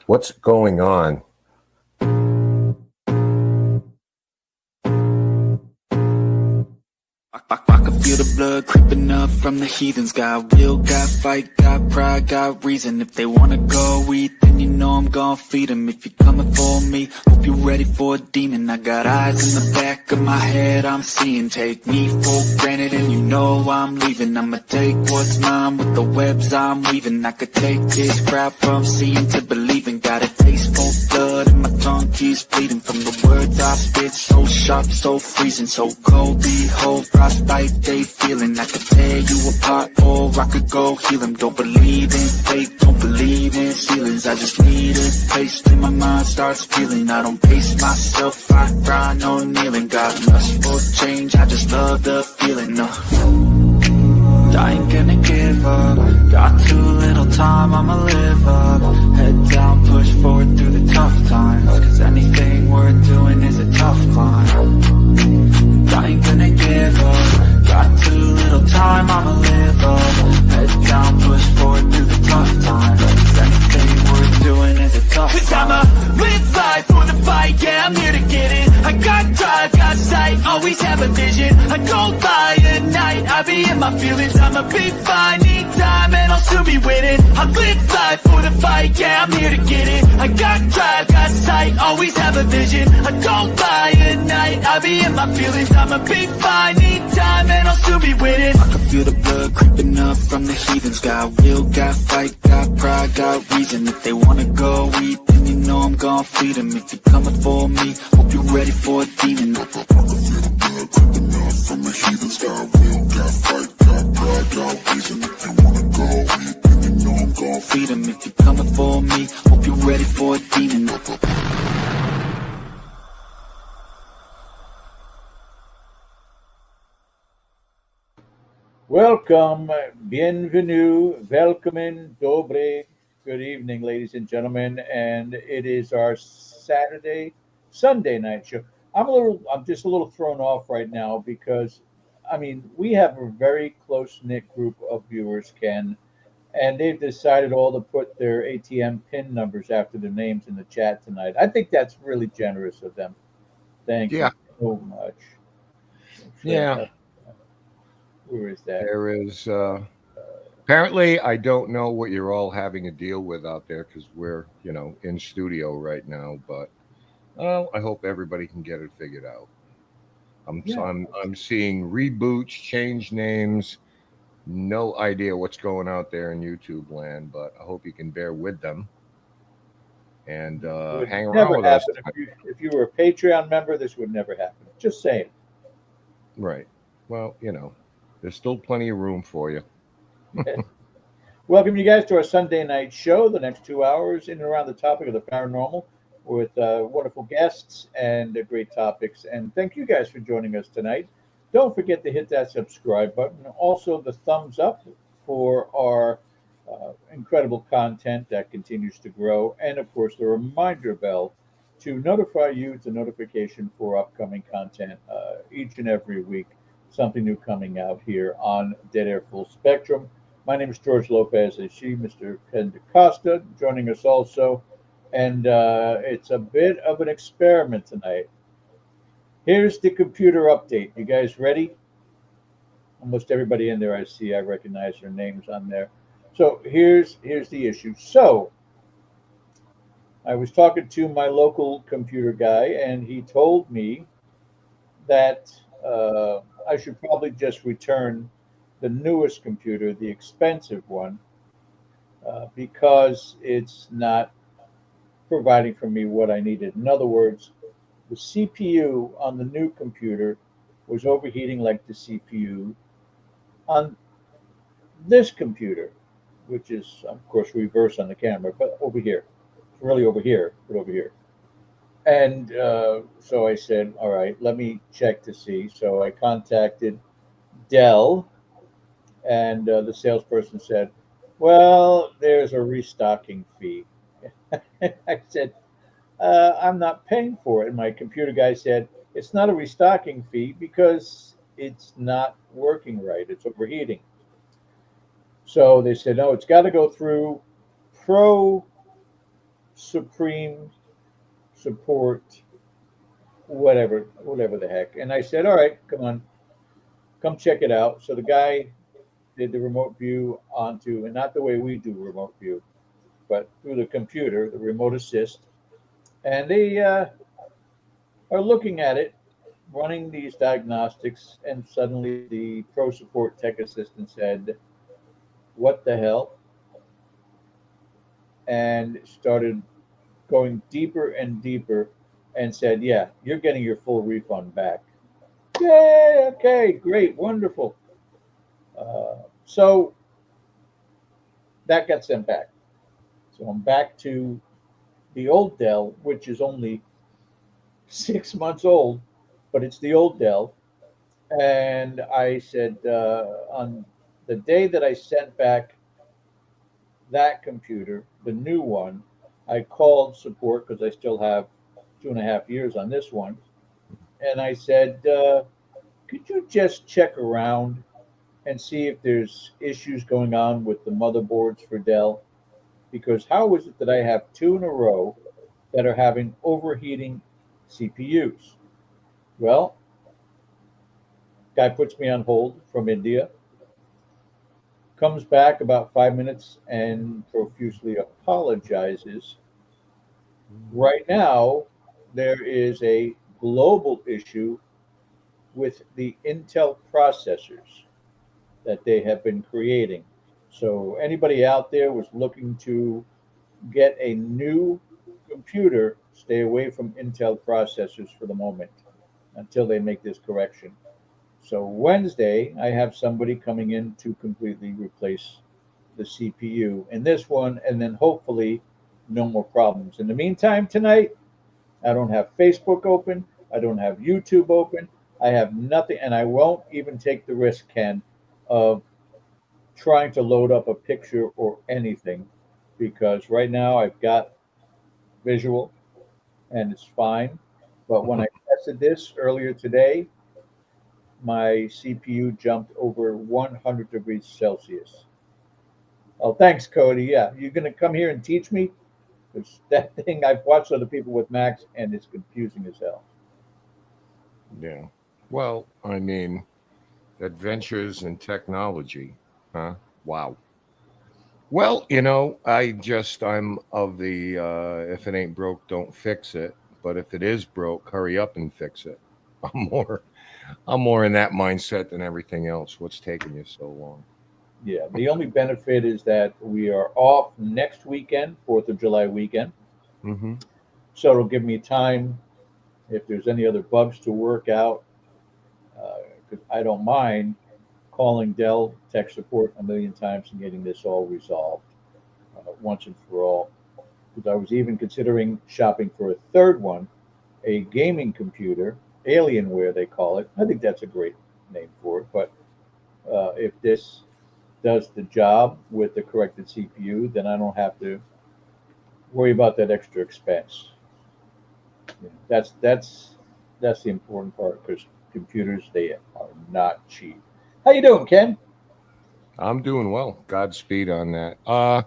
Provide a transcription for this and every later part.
What's going on? I can feel the blood creeping up from the heathens. Got will, got fight, got pride, got reason. If they wanna go eat, then you know I'm gon' feed them. If you're coming for me, hope you're ready for a demon. I got eyes in the back of my head, I'm seeing. Take me for granted and you know I'm leaving. I'ma take what's mine with the webs I'm weaving. I could take this crowd from seeing to believing. Got a taste for blood and my tongue keeps bleeding. From the words I spit, so sharp, so freezing. So cold, behold, frostbite they feeling. I could tear you apart or I could go heal them. Don't believe in fate, don't believe in ceilings. I just need a taste and my mind starts feeling. I don't pace myself, I grind on kneeling. Got lust for change, I just love the feeling. I ain't gonna give up. Got too little time, I'ma live up. Head down, push forward through the tough times. Cause anything worth doing is a tough climb. I ain't gonna give up. Got too little time, I'ma live up. Head down, push forward through the tough times. Cause anything worth doing is a tough climb. Cause I'ma live life for the fight, yeah, I'm here to get it. I got drive, got sight, always have a vision. I don't lie at night, I be in my feelings. I'ma be fine, need time, and I'll soon be winning. I live life for the fight, yeah, I'm here to get it. I got drive, got sight, always have a vision. I don't lie at night, I be in my feelings. I'ma be fine, need time, and I'll soon be winning. I can feel the blood creeping up from the heathens. Got will, got fight, got pride, got reason. If they wanna go eat, then you know I'm gon' feed them. If you're coming for me, hope you're ready for a demon. I can feel the blood creeping up from the heathens. Got will, got fight, got pride, got reason. If you wanna go eat, then you know I'm gon' feed them. If you're coming for me, hope you're ready for a demon. Welcome, bienvenue, welcome, dobre, good evening, ladies and gentlemen, and it is our Sunday night show. I'm just a little thrown off right now because, we have a very close-knit group of viewers, Ken, and they've decided all to put their ATM PIN numbers after their names in the chat tonight. I think that's really generous of them. Thank you so much. Yeah. Where is that? There is apparently, I don't know what you're all having to deal with out there because we're, in studio right now. But I hope everybody can get it figured out. I'm seeing reboots, change names. No idea what's going out there in YouTube land, but I hope you can bear with them and hang around with us. If you were a Patreon member, this would never happen. Just saying. Right. Well, there's still plenty of room for you. Welcome you guys to our Sunday night show, the next 2 hours in and around the topic of the paranormal with wonderful guests and great topics. And thank you guys for joining us tonight. Don't forget to hit that subscribe button. Also, the thumbs up for our incredible content that continues to grow. And, of course, the reminder bell to notify you. It's a notification for upcoming content each and every week. Something new coming out here on Dead Air Full Spectrum. My name is George Lopez, and Mr. Ken DaCosta, joining us also. And it's a bit of an experiment tonight. Here's the computer update. You guys ready? Almost everybody in there I see, I recognize their names on there. So here's the issue. So I was talking to my local computer guy, and he told me that I should probably just return the newest computer, the expensive one, because it's not providing for me what I needed. In other words, the CPU on the new computer was overheating like the CPU on this computer, which is, of course, reverse on the camera, but over here. It's really over here, but over here. And so I said, all right, let me check to see. So I contacted Dell, and the salesperson said, well, there's a restocking fee. I said, I'm not paying for it. And my computer guy said, it's not a restocking fee because it's not working right. It's overheating. So they said, no, it's got to go through Pro supreme support, whatever the heck. And I said, all right, come on, come check it out. So the guy did the remote view onto, and not the way we do remote view, but through the computer, the remote assist. And they are looking at it, running these diagnostics, and suddenly the pro support tech assistant said, what the hell? And started going deeper and deeper and said, yeah, you're getting your full refund back. Yay, okay, great, wonderful. So that got sent back. So I'm back to the old Dell, which is only 6 months old, but it's the old Dell. And I said, on the day that I sent back that computer, the new one, I called support because I still have 2.5 years on this one. And I said, could you just check around and see if there's issues going on with the motherboards for Dell? Because how is it that I have two in a row that are having overheating CPUs? Well, guy puts me on hold from India, comes back about 5 minutes and profusely apologizes. Right now, there is a global issue with the Intel processors that they have been creating. So anybody out there was looking to get a new computer, stay away from Intel processors for the moment until they make this correction. So Wednesday, I have somebody coming in to completely replace the CPU in this one, and then hopefully no more problems. In the meantime, tonight, I don't have Facebook open. I don't have YouTube open. I have nothing, and I won't even take the risk, Ken, of trying to load up a picture or anything, because right now I've got visual and it's fine. But when I tested this earlier today, my CPU jumped over 100 degrees Celsius. Oh, thanks, Cody. Yeah, you're going to come here and teach me? Because that thing, I've watched other people with Macs and it's confusing as hell. Yeah. Well, I mean, adventures in technology, huh? Wow. Well, I'm of the if it ain't broke, don't fix it. But if it is broke, hurry up and fix it. I'm more, I'm more in that mindset than everything else. What's taking you so long? Yeah, the only benefit is that we are off next weekend, 4th of July weekend. Mm-hmm. So it'll give me time if there's any other bugs to work out. 'Cause I don't mind calling Dell tech support a million times and getting this all resolved once and for all. Because I was even considering shopping for a third one, a gaming computer, Alienware they call it. I think that's a great name for it. But if this does the job with the corrected CPU, then I don't have to worry about that extra expense. That's the important part, because computers, they are not cheap. How you doing, Ken? I'm doing well. Godspeed on that.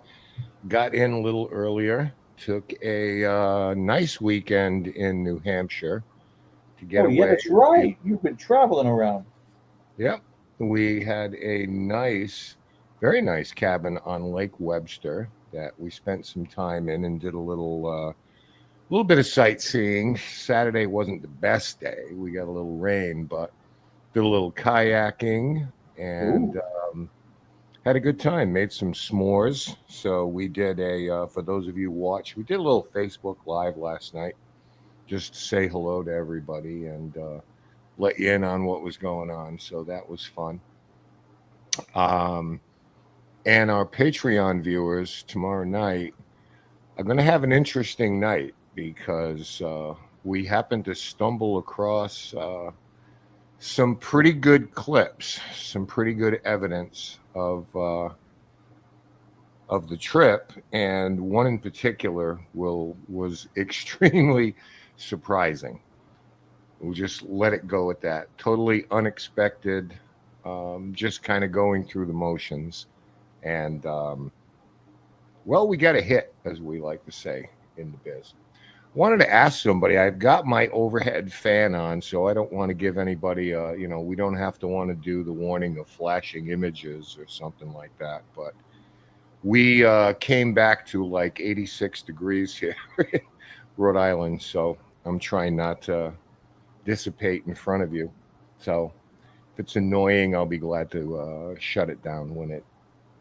Got in a little earlier. Took a nice weekend in New Hampshire to get Oh yeah, away. that's right. You've been traveling around. Yep. We had a nice, very nice cabin on Lake Webster that we spent some time in and did a little bit of sightseeing. Saturday wasn't the best day. We got a little rain, but did a little kayaking and Ooh. had a good time. Made some s'mores. So we did for those of you who watch, we did a little Facebook Live last night just to say hello to everybody and let you in on what was going on. So that was fun. Um, and our Patreon viewers tomorrow night are going to have an interesting night because we happened to stumble across some pretty good clips, some pretty good evidence of the trip, and one in particular was extremely surprising. We'll just let it go at that. Totally unexpected, just kind of going through the motions, and well, we got a hit, as we like to say. in the biz. Wanted to ask somebody. I've got my overhead fan on, so I don't want to give anybody. We don't have to want to do the warning of flashing images or something like that. But we came back to like 86 degrees here, in Rhode Island. So I'm trying not to dissipate in front of you. So if it's annoying, I'll be glad to shut it down when it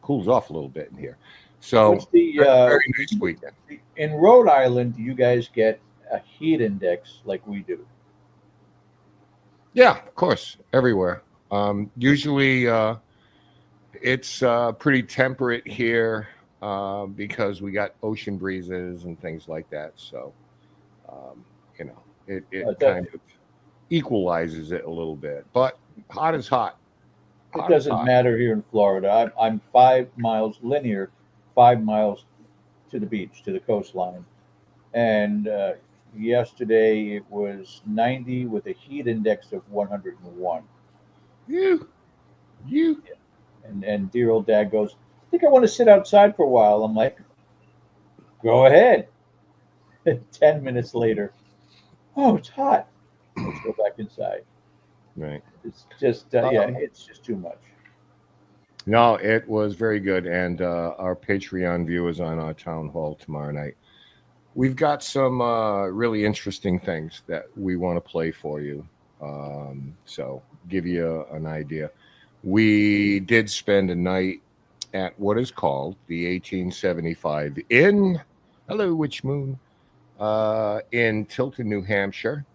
cools off a little bit in here. So What's the very nice weekend. in Rhode Island? Do you guys get a heat index like we do? Yeah, of course, everywhere. Usually, it's pretty temperate here because we got ocean breezes and things like that. So, um, it kind of equalizes it a little bit. But hot is hot. It Hot is doesn't hot. matter here in Florida. I'm 5 miles linear, 5 miles to the beach, to the coastline. And yesterday it was 90 with a heat index of 101. You. And dear old dad goes, I think I want to sit outside for a while. I'm like, go ahead. 10 minutes later, oh, it's hot. Let's go back inside. Right. It's just, it's just too much. No, it was very good. And our Patreon viewers on our town hall tomorrow night. We've got some really interesting things that we want to play for you. So give you an idea. We did spend a night at what is called the 1875 in, hello, Witch Moon, in Tilton, New Hampshire.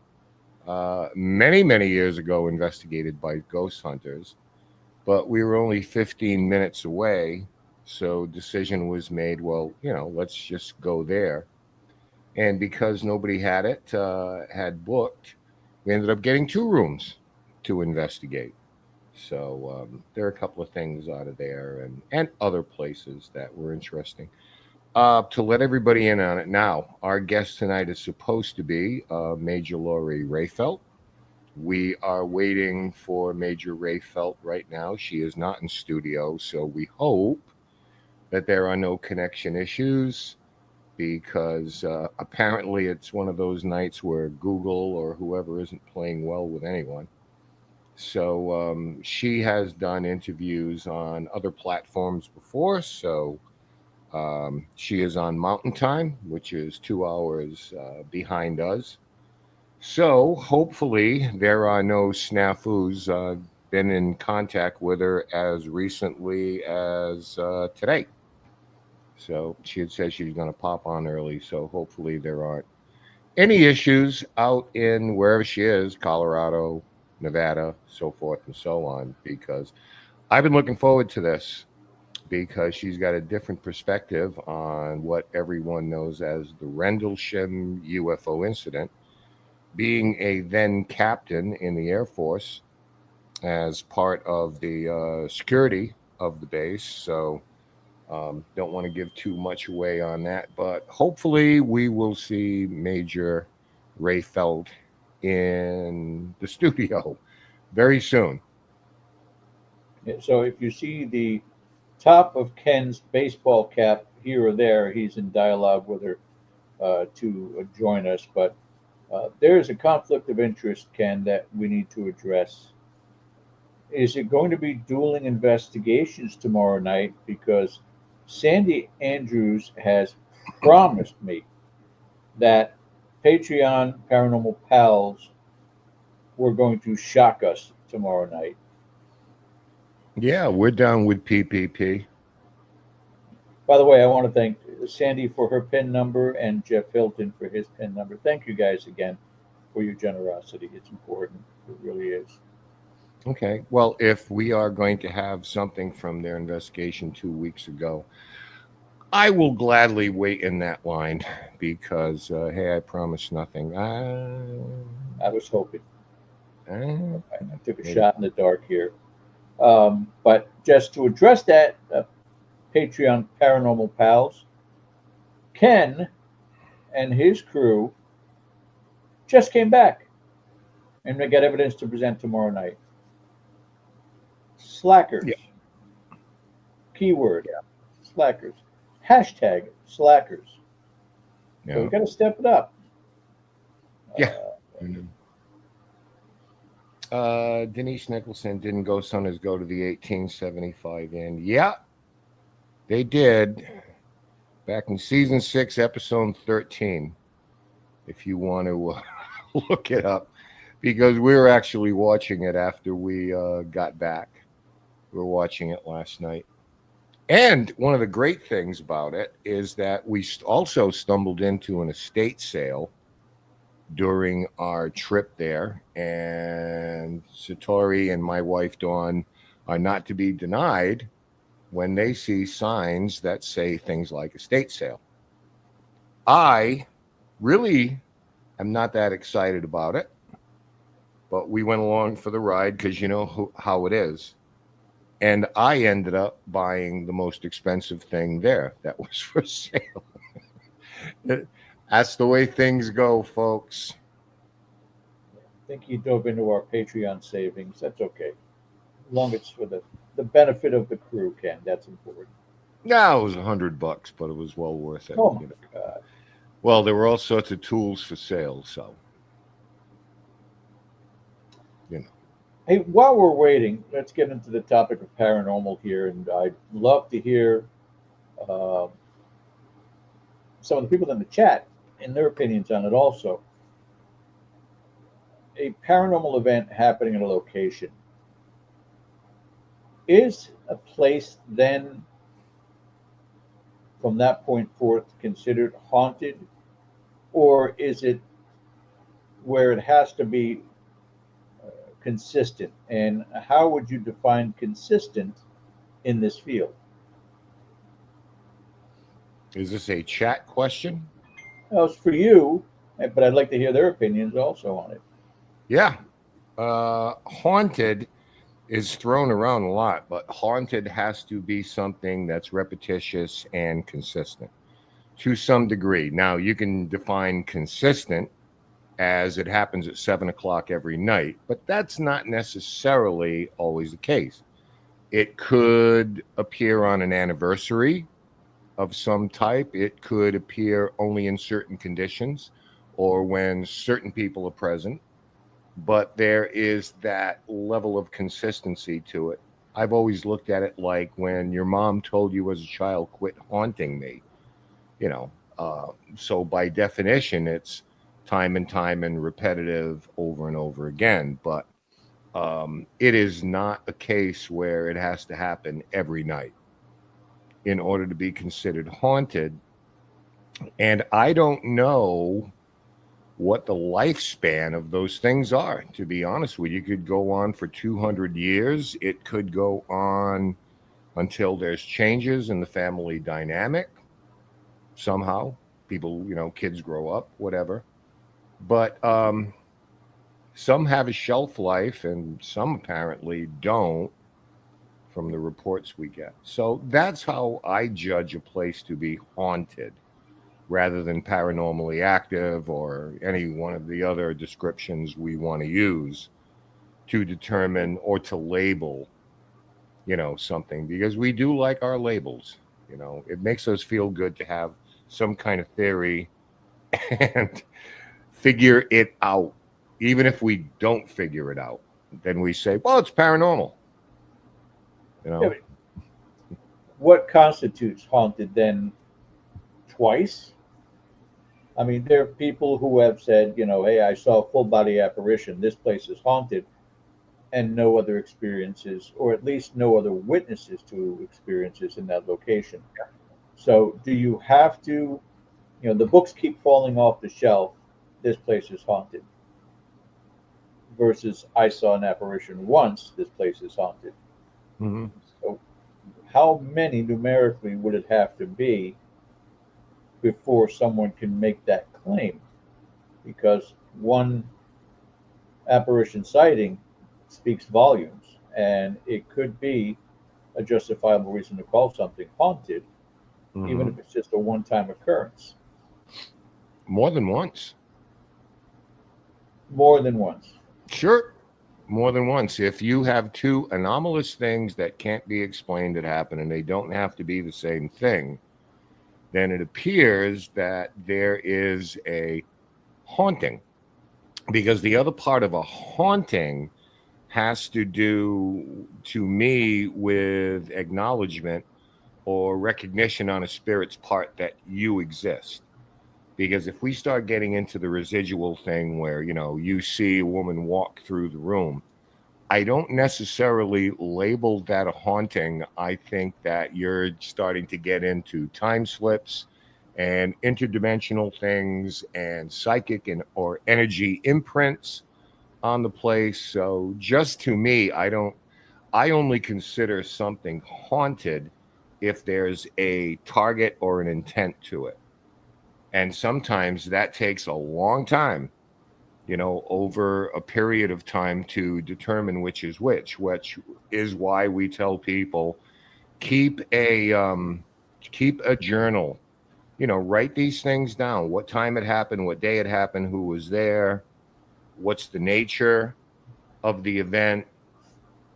Many, many years ago, investigated by ghost hunters, but we were only 15 minutes away. So decision was made, well, let's just go there. And because nobody had booked, we ended up getting 2 rooms to investigate. So there are a couple of things out of there and other places that were interesting. To let everybody in on it now, our guest tonight is supposed to be Major Lori Rehfeldt. We are waiting for Major Rayfeld right now. She is not in studio, so we hope that there are no connection issues because apparently it's one of those nights where Google or whoever isn't playing well with anyone. So she has done interviews on other platforms before, so she is on Mountain Time, which is 2 hours behind us. So hopefully there are no snafus. Been in contact with her as recently as today. So she had said she's going to pop on early. So hopefully there aren't any issues out in wherever she is, Colorado, Nevada, so forth and so on, because I've been looking forward to this because she's got a different perspective on what everyone knows as the Rendlesham UFO incident. Being a then captain in the Air Force as part of the security of the base. So don't want to give too much away on that. But hopefully we will see Major Rayfeld in the studio very soon. So if you see the top of Ken's baseball cap here or there, he's in dialogue with her to join us. But there is a conflict of interest, Ken, that we need to address. Is it going to be dueling investigations tomorrow night? Because Sandy Andrews has promised me that Patreon Paranormal Pals were going to shock us tomorrow night. Yeah, we're down with PPP. By the way, I want to thank Sandy for her PIN number and Jeff Hilton for his PIN number. Thank you guys again for your generosity. It's important. It really is. Okay. Well, if we are going to have something from their investigation 2 weeks ago, I will gladly wait in that line because, hey, I promise nothing. I was hoping. I took a maybe. shot in the dark here. But just to address that, Patreon Paranormal Pals, Ken and his crew just came back and they got evidence to present tomorrow night. Slackers. Yeah. Keyword. Slackers. Hashtag slackers. So we Yeah. got to step it up. Yeah. Denise Nicholson, didn't Ghost Hunters go to the 1875 end? Yeah, they did. Back in season 6, episode 13. If you want to look it up, because we were actually watching it after we got back. We were watching it last night. And one of the great things about it is that we also stumbled into an estate sale during our trip there. And Satori and my wife, Dawn, are not to be denied when they see signs that say things like estate sale. I really am not that excited about it, but we went along for the ride because you know how it is. And I ended up buying the most expensive thing there that was for sale. That's the way things go, folks. I think he dove into our Patreon savings. That's okay. As long as it's for the benefit of the crew, Ken. That's important. No, it was $100, but it was well worth it. Oh, my You know. God. Well, there were all sorts of tools for sale, so you know. Hey, while we're waiting, let's get into the topic of paranormal here. And I'd love to hear uh, some of the people in the chat and their opinions on it also. A paranormal event happening at a location. Is a place then, from that point forth, considered haunted? Or is it where it has to be consistent? And how would you define consistent in this field? Is this a chat question? Well, it's for you, but I'd like to hear their opinions also on it. Yeah. Haunted is thrown around a lot, but haunted has to be something that's repetitious and consistent to some degree. Now, you can define consistent as it happens at 7 o'clock every night, but that's not necessarily always the case. It could appear on an anniversary of some type. It could appear only in certain conditions or when certain people are present, but there is that level of consistency to it. I've always looked at it like when your mom told you as a child, quit haunting me, you know. So by definition, it's time and time and repetitive over and over again. But it is not a case where it has to happen every night in order to be considered haunted. And I don't know what the lifespan of those things are, to be honest with you. It could go on for 200 years. It could go on until there's changes in the family dynamic somehow. People, you know, kids grow up, whatever. But some have a shelf life and some apparently don't, from the reports we get. So that's how I judge a place to be haunted, rather than paranormally active or any one of the other descriptions we want to use to determine or to label, you know, something, because we do like our labels. You know, it makes us feel good to have some kind of theory and figure it out. Even if we don't figure it out, then we say, well, it's paranormal. You know? Yeah, but what constitutes haunted then? Twice? I mean, there are people who have said, you know, hey, I saw a full body apparition. This place is haunted, and no other experiences, or at least no other witnesses to experiences in that location. So, do you have to, you know, the books keep falling off the shelf, this place is haunted, versus I saw an apparition once, this place is haunted. Mm-hmm. So, how many numerically would it have to be before someone can make that claim? Because one apparition sighting speaks volumes, and it could be a justifiable reason to call something haunted, Mm-hmm. even if it's just a one-time occurrence. More than once. More than once. Sure. More than once. If you have two anomalous things that can't be explained that happen, and they don't have to be the same thing, then it appears that there is a haunting. Because the other part of a haunting has to do, to me, with acknowledgement or recognition on a spirit's part that you exist. Because if we start getting into the residual thing where, you see a woman walk through the room, I don't necessarily label that a haunting. I think that you're starting to get into time slips and interdimensional things and psychic and or energy imprints on the place. So just to me, I only consider something haunted if there's a target or an intent to it. And sometimes that takes a long time, over a period of time to determine which is which is why we tell people keep a journal, write these things down, what time it happened, what day it happened, who was there, what's the nature of the event.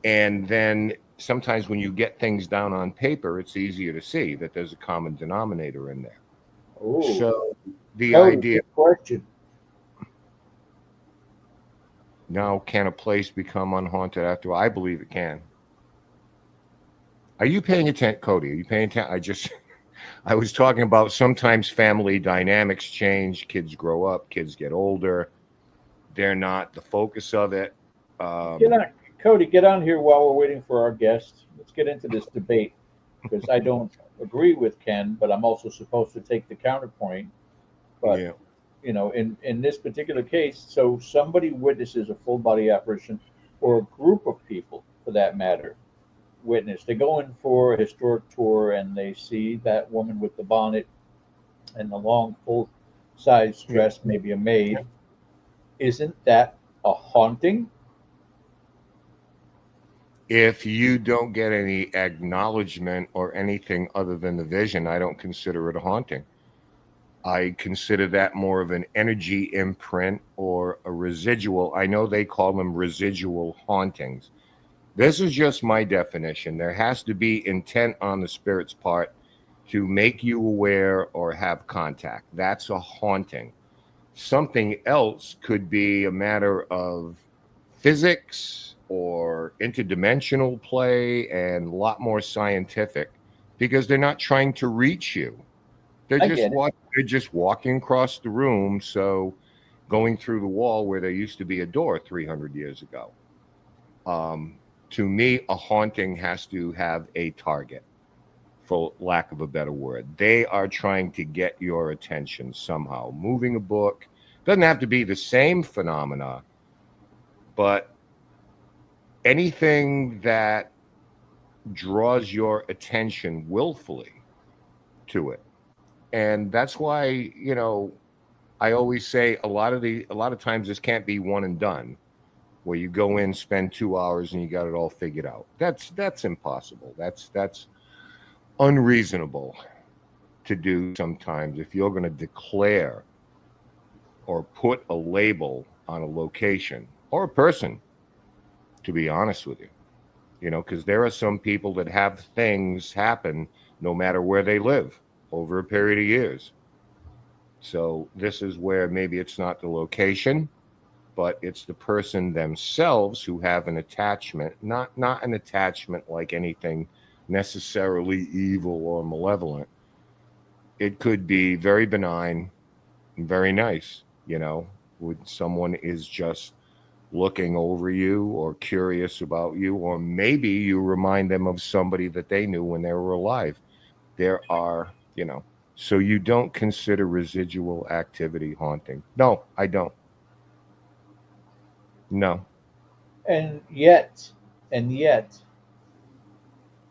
And then sometimes when you get things down on paper, it's easier to see that there's a common denominator in there. Oh, So the that was a idea, good question. now, can a place become unhaunted after? I believe it can. Are you paying attention, Cody? Are you paying attention? I was talking about sometimes family dynamics change. Kids grow up, kids get older. They're not the focus of it. Get on, Cody. Get on here while we're waiting for our guest. Let's get into this debate because I don't agree with Ken, but I'm also supposed to take the counterpoint. But Yeah. in this particular case, so somebody witnesses a full body apparition, or a group of people, for that matter, witness. They go in for a historic tour and they see that woman with the bonnet and the long full size dress, maybe a maid. Isn't that a haunting? If you don't get any acknowledgement or anything other than the vision, I don't consider it a haunting. I consider that more of an energy imprint or a residual. I know they call them residual hauntings. This is just my definition. There has to be intent on the spirit's part to make you aware or have contact. That's a haunting. Something else could be a matter of physics or interdimensional play and a lot more scientific because they're not trying to reach you. They're I just get it. they're just walking across the room, so going through the wall where there used to be a door 300 years ago. To me, a haunting has to have a target, for lack of a better word. They are trying to get your attention somehow. Moving a book doesn't have to be the same phenomena, but anything that draws your attention willfully to it. And that's why, I always say a lot of times this can't be one and done where you go in, spend 2 hours and you got it all figured out. That's impossible. That's unreasonable to do sometimes if you're going to declare or put a label on a location or a person, to be honest with you. Because there are some people that have things happen no matter where they live over a period of years. So this is where maybe it's not the location, but it's the person themselves who have an attachment, not an attachment like anything necessarily evil or malevolent. It could be very benign and very nice, when someone is just looking over you or curious about you, or maybe you remind them of somebody that they knew when they were alive. There are, so you don't consider residual activity haunting? No, I don't. No. And yet,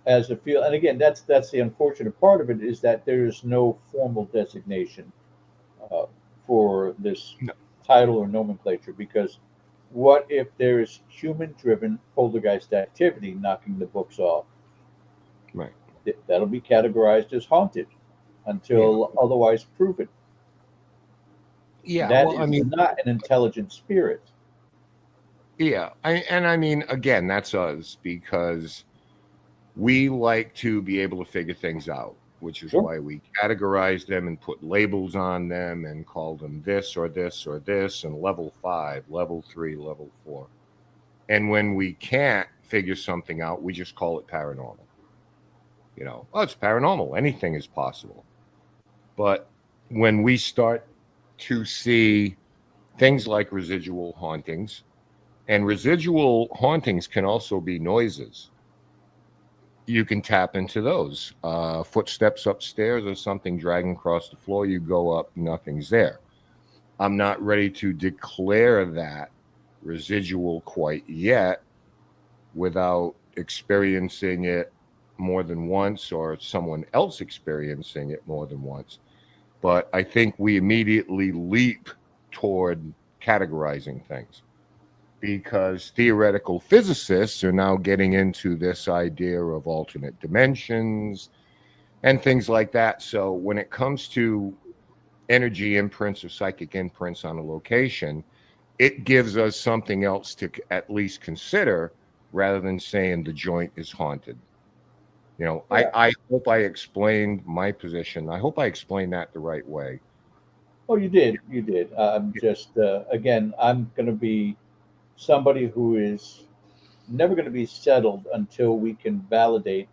as a feel, and again, that's the unfortunate part of it, is that there is no formal designation uh, for this No. title or nomenclature. Because what if there is human-driven poltergeist activity knocking the books off? Right. That'll be categorized as haunted until otherwise proven. Yeah. That Well, I is mean, not an intelligent spirit. yeah. I mean, again, that's us because we like to be able to figure things out. which is Sure. why we categorize them and put labels on them and call them this or this or this, and level 5, level 3, level 4. And when we can't figure something out, we just call it paranormal. Oh, it's paranormal. Anything is possible. But when we start to see things like residual hauntings, and residual hauntings can also be noises, you can tap into those. Footsteps upstairs or something dragging across the floor, you go up, nothing's there. I'm not ready to declare that residual quite yet without experiencing it more than once or someone else experiencing it more than once. But I think we immediately leap toward categorizing things, because theoretical physicists are now getting into this idea of alternate dimensions and things like that. So when it comes to energy imprints or psychic imprints on a location, it gives us something else to at least consider, rather than saying the joint is haunted. Yeah. I hope I explained my position. I hope I explained that the right way. Oh, you did. You did. I'm just, again, I'm going to be somebody who is never going to be settled until we can validate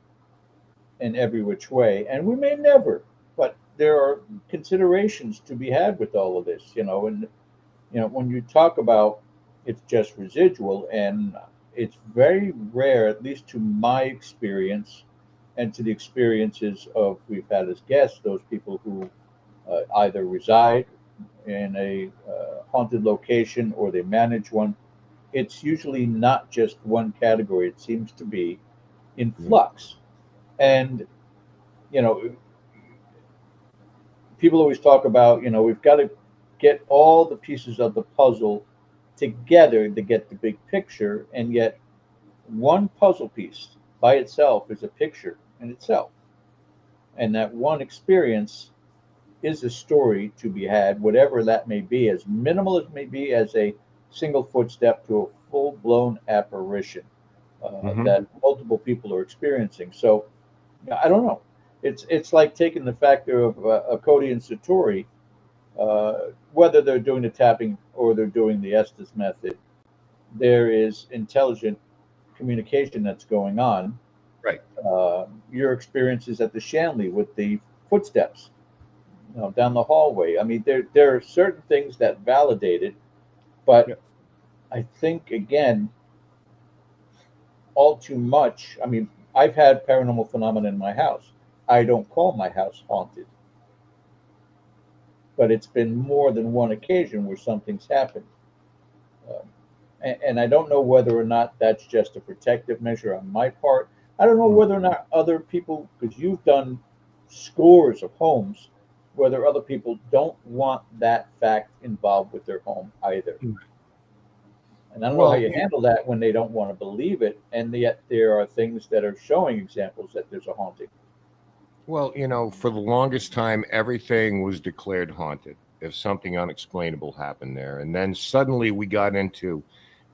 in every which way. And we may never, but there are considerations to be had with all of this, and, when you talk about it's just residual, and it's very rare, at least to my experience and to the experiences of we've had as guests, those people who either reside in a haunted location or they manage one. It's usually not just one category. It seems to be in flux. And, you know, people always talk about, we've got to get all the pieces of the puzzle together to get the big picture. And yet, one puzzle piece by itself is a picture in itself. And that one experience is a story to be had, whatever that may be, as minimal as may be, as a single footstep to a full blown apparition that multiple people are experiencing. So I don't know. It's like taking the factor of Cody and Satori, whether they're doing the tapping or they're doing the Estes method. There is intelligent communication that's going on. Right. Your experiences at the Shanley with the footsteps, down the hallway. I mean, there are certain things that validate it, but Yep. I think again, all too much. I mean, I've had paranormal phenomena in my house. I don't call my house haunted, but it's been more than one occasion where something's happened. And I don't know whether or not that's just a protective measure on my part. I don't know whether or not other people, because you've done scores of homes, whether other people don't want that fact involved with their home either. And I don't know how you handle that when they don't want to believe it, and yet there are things that are showing examples that there's a haunting. Well, for the longest time, everything was declared haunted if something unexplainable happened there. And then suddenly we got into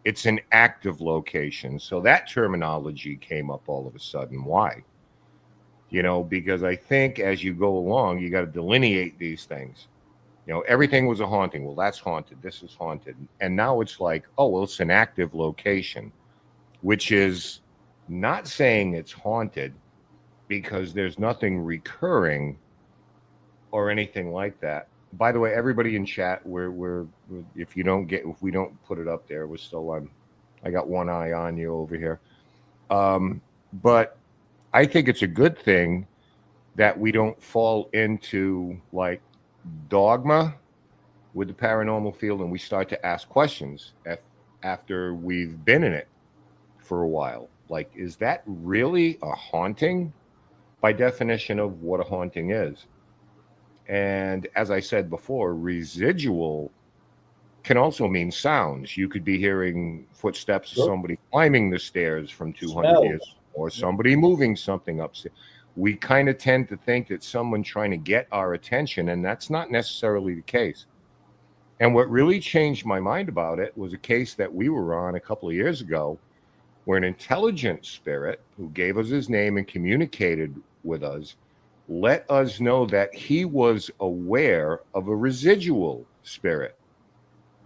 it's an active location. So that terminology came up all of a sudden. Why? Because I think as you go along, you got to delineate these things. Everything was a haunting. Well, that's haunted. This is haunted. And now it's like, oh, well, it's an active location, which is not saying it's haunted, because there's nothing recurring or anything like that. By the way, everybody in chat, we're if we don't put it up there, we're still on. I got one eye on you over here. But I think it's a good thing that we don't fall into like dogma with the paranormal field, and we start to ask questions after we've been in it for a while. Like, is that really a haunting? By definition of what a haunting is. And as I said before, residual can also mean sounds. You could be hearing footsteps of somebody climbing the stairs from 200 years, or somebody moving something upstairs. We kind of tend to think that someone's trying to get our attention, and that's not necessarily the case. And what really changed my mind about it was a case that we were on a couple of years ago, where an intelligent spirit who gave us his name and communicated with us let us know that he was aware of a residual spirit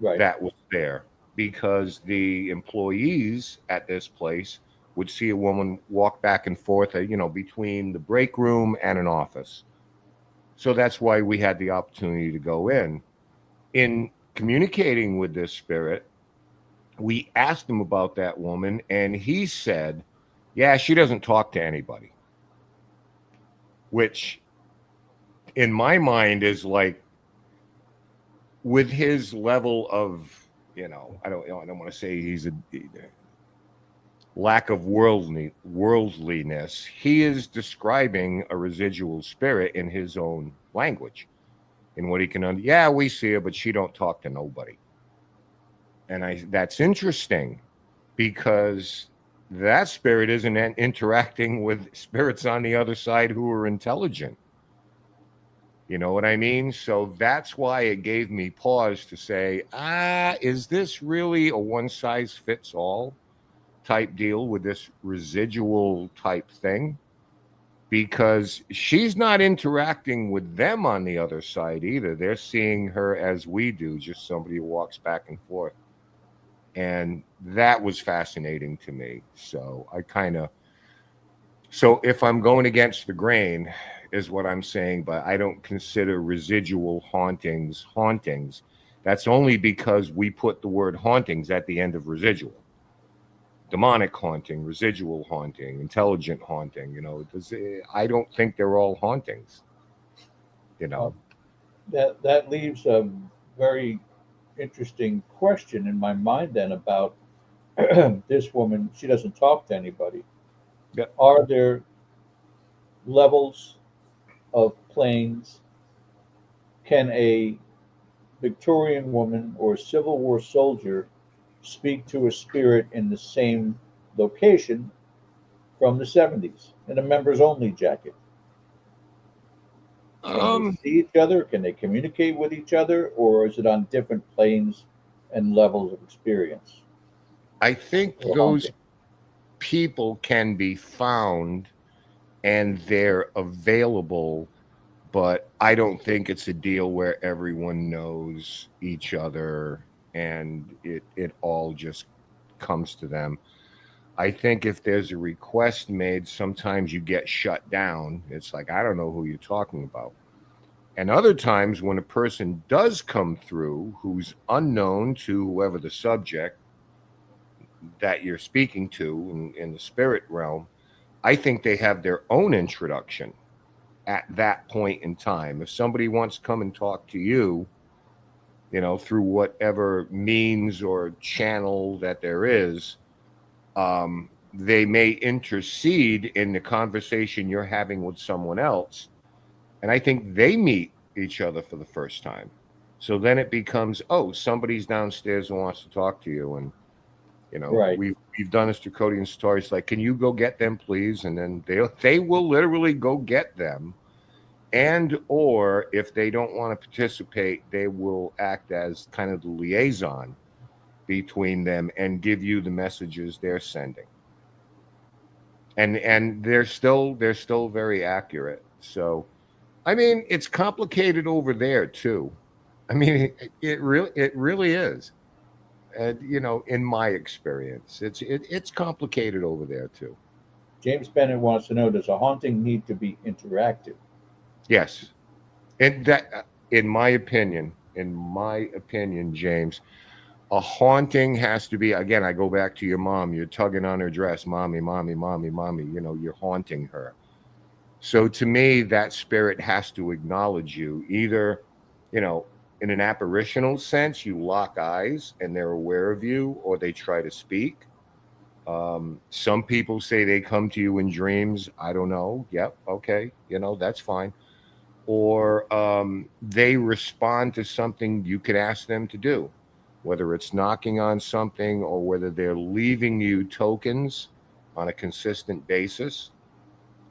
Right. that was there, because the employees at this place would see a woman walk back and forth, between the break room and an office. So that's why we had the opportunity to go in. In communicating with this spirit, we asked him about that woman, and he said, yeah, she doesn't talk to anybody, which in my mind is like, with his level of, I don't want to say he's a lack of worldliness. He is describing a residual spirit in his own language, in what he can yeah, we see her, but she don't talk to nobody. And that's interesting, because that spirit isn't interacting with spirits on the other side who are intelligent. You know what I mean? So that's why it gave me pause to say, is this really a one size fits all type deal with this residual type thing? Because she's not interacting with them on the other side either. They're seeing her as we do, just somebody who walks back and forth. And that was fascinating to me. So so if I'm going against the grain, is what I'm saying, but I don't consider residual hauntings hauntings. That's only because we put the word hauntings at the end of residual. Demonic haunting, residual haunting, intelligent haunting. I don't think they're all hauntings. You know. That leaves a very interesting question in my mind then about this woman. She doesn't talk to anybody. Yeah. Are there levels of planes? Can a Victorian woman or a Civil War soldier speak to a spirit in the same location from the 70s in a members only jacket? Can they Um, see each other? Can they communicate with each other? Or is it on different planes and levels of experience I think or those haunting? people can be found and they're available, but I don't think it's a deal where everyone knows each other and it all just comes to them. I think if there's a request made, sometimes you get shut down. It's like, I don't know who you're talking about. And other times, when a person does come through who's unknown to whoever the subject that you're speaking to in the spirit realm, I think they have their own introduction at that point in time. If somebody wants to come and talk to you, through whatever means or channel that there is, they may intercede in the conversation you're having with someone else. And I think they meet each other for the first time. So then it becomes, oh, somebody's downstairs and wants to talk to you. And, Right. we've done this Dracodian stories like, can you go get them, please? And then they will literally go get them. And or if they don't want to participate, they will act as kind of the liaison between them and give you the messages they're sending. And they're still very accurate. So I mean, it's complicated over there too. I mean, it really is. And in my experience, it's complicated over there too. James Bennett wants to know, does a haunting need to be interactive? Yes, and that, in my opinion, James, a haunting has to be. Again, I go back to your mom. You're tugging on her dress, mommy, mommy, mommy, mommy. You're haunting her. So to me, that spirit has to acknowledge you. Either, you know, in an apparitional sense, you lock eyes and they're aware of you, or they try to speak. Some people say they come to you in dreams. I don't know. Yep. Okay. That's fine. Or they respond to something you could ask them to do, whether it's knocking on something or whether they're leaving you tokens on a consistent basis.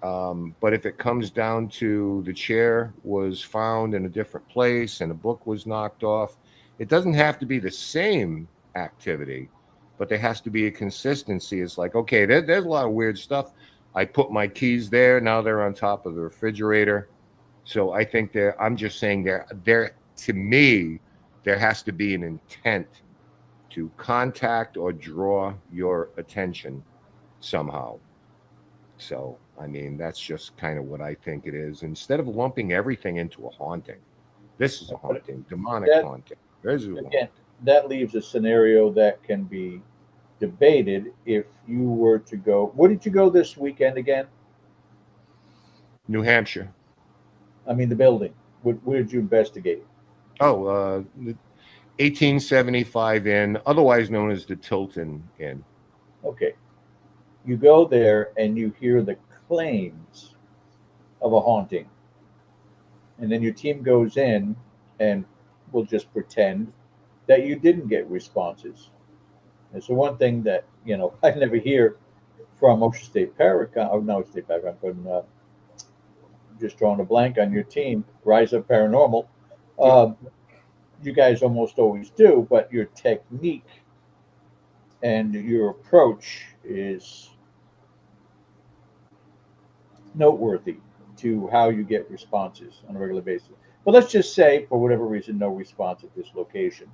But if it comes down to the chair was found in a different place and a book was knocked off, it doesn't have to be the same activity, but there has to be a consistency. It's like, okay, there's a lot of weird stuff. I put my keys there. Now they're on top of the refrigerator. So I think I'm just saying to me, there has to be an intent to contact or draw your attention somehow. So, I mean, that's just kind of what I think it is. Instead of lumping everything into a haunting, this is a But haunting, demonic that haunting, residual again, haunting. that leaves a scenario that can be debated if you were to go. Where did you go this weekend again? New Hampshire. I mean, the building. Where did you investigate? Oh, the 1875 Inn, otherwise known as the Tilton Inn. Okay. You go there and you hear the claims of a haunting. And then your team goes in and will just pretend that you didn't get responses. And so one thing that, I never hear from Ocean State Paracon, oh, no, State Paracon, but just drawing a blank on your team, Rise Up Paranormal. You guys almost always do, but your technique and your approach is noteworthy to how you get responses on a regular basis. But let's just say, for whatever reason, no response at this location.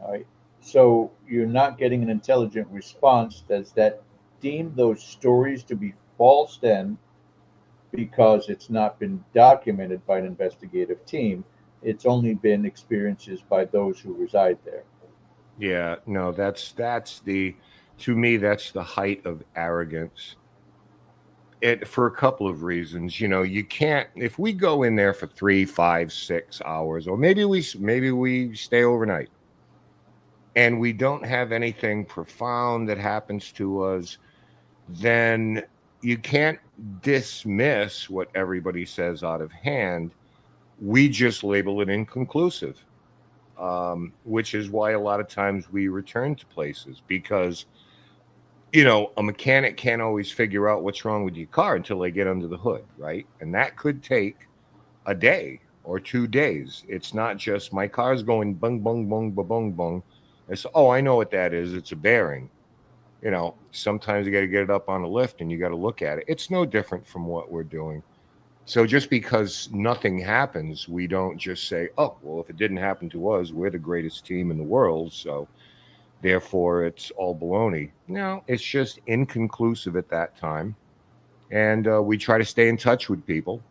All right. So you're not getting an intelligent response. Does that deem those stories to be false then? Because it's not been documented by an investigative team. It's only been experiences by those who reside there. Yeah, no, to me, that's the height of arrogance. For a couple of reasons. You can't, if we go in there for 3, 5, 6 hours, or maybe we stay overnight, and we don't have anything profound that happens to us, then you can't dismiss what everybody says out of hand. We just label it inconclusive, which is why a lot of times we return to places because, a mechanic can't always figure out what's wrong with your car until they get under the hood, right? And that could take a day or 2 days. It's not just my car's going bung, bung, bung, ba bung, bung. It's, oh, I know what that is. It's a bearing. Sometimes you got to get it up on a lift and you got to look at it. It's no different from what we're doing. So just because nothing happens, we don't just say, oh, well, if it didn't happen to us, we're the greatest team in the world. So therefore, it's all baloney. No, it's just inconclusive at that time. And we try to stay in touch with people.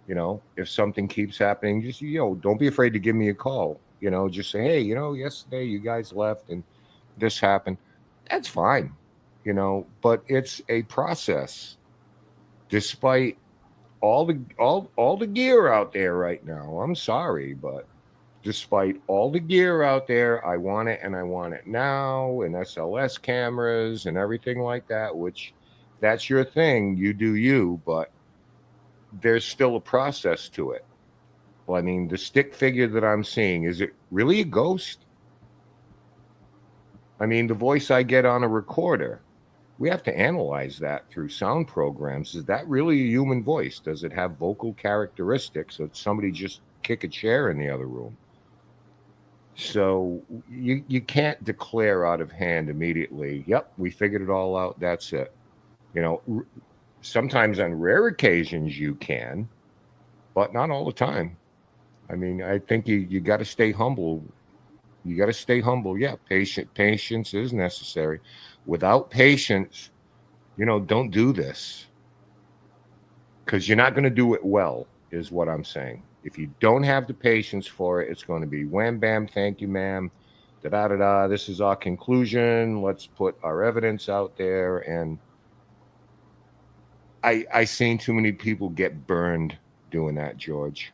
If something keeps happening, just, don't be afraid to give me a call. Just say, hey, yesterday you guys left and this happened. That's fine, but it's a process. Despite all the gear out there right now, I'm sorry, but despite all the gear out there, I want it and I want it now, and SLS cameras and everything like that, which that's your thing, you do you, but there's still a process to it. Well, I mean, the stick figure that I'm seeing, is it really a ghost? I mean, the voice I get on a recorder, we have to analyze that through sound programs. Is that really a human voice? Does it have vocal characteristics? Or did somebody just kick a chair in the other room? So you can't declare out of hand immediately, yep, we figured it all out, that's it. Sometimes on rare occasions you can, but not all the time. I mean, I think you got to stay humble. You got to stay humble. Yeah, patience is necessary. Without patience, don't do this, because you're not going to do it well, is what I'm saying. If you don't have the patience for it, it's going to be wham, bam, thank you, ma'am, da-da-da-da, this is our conclusion, let's put our evidence out there. And I seen too many people get burned doing that, George.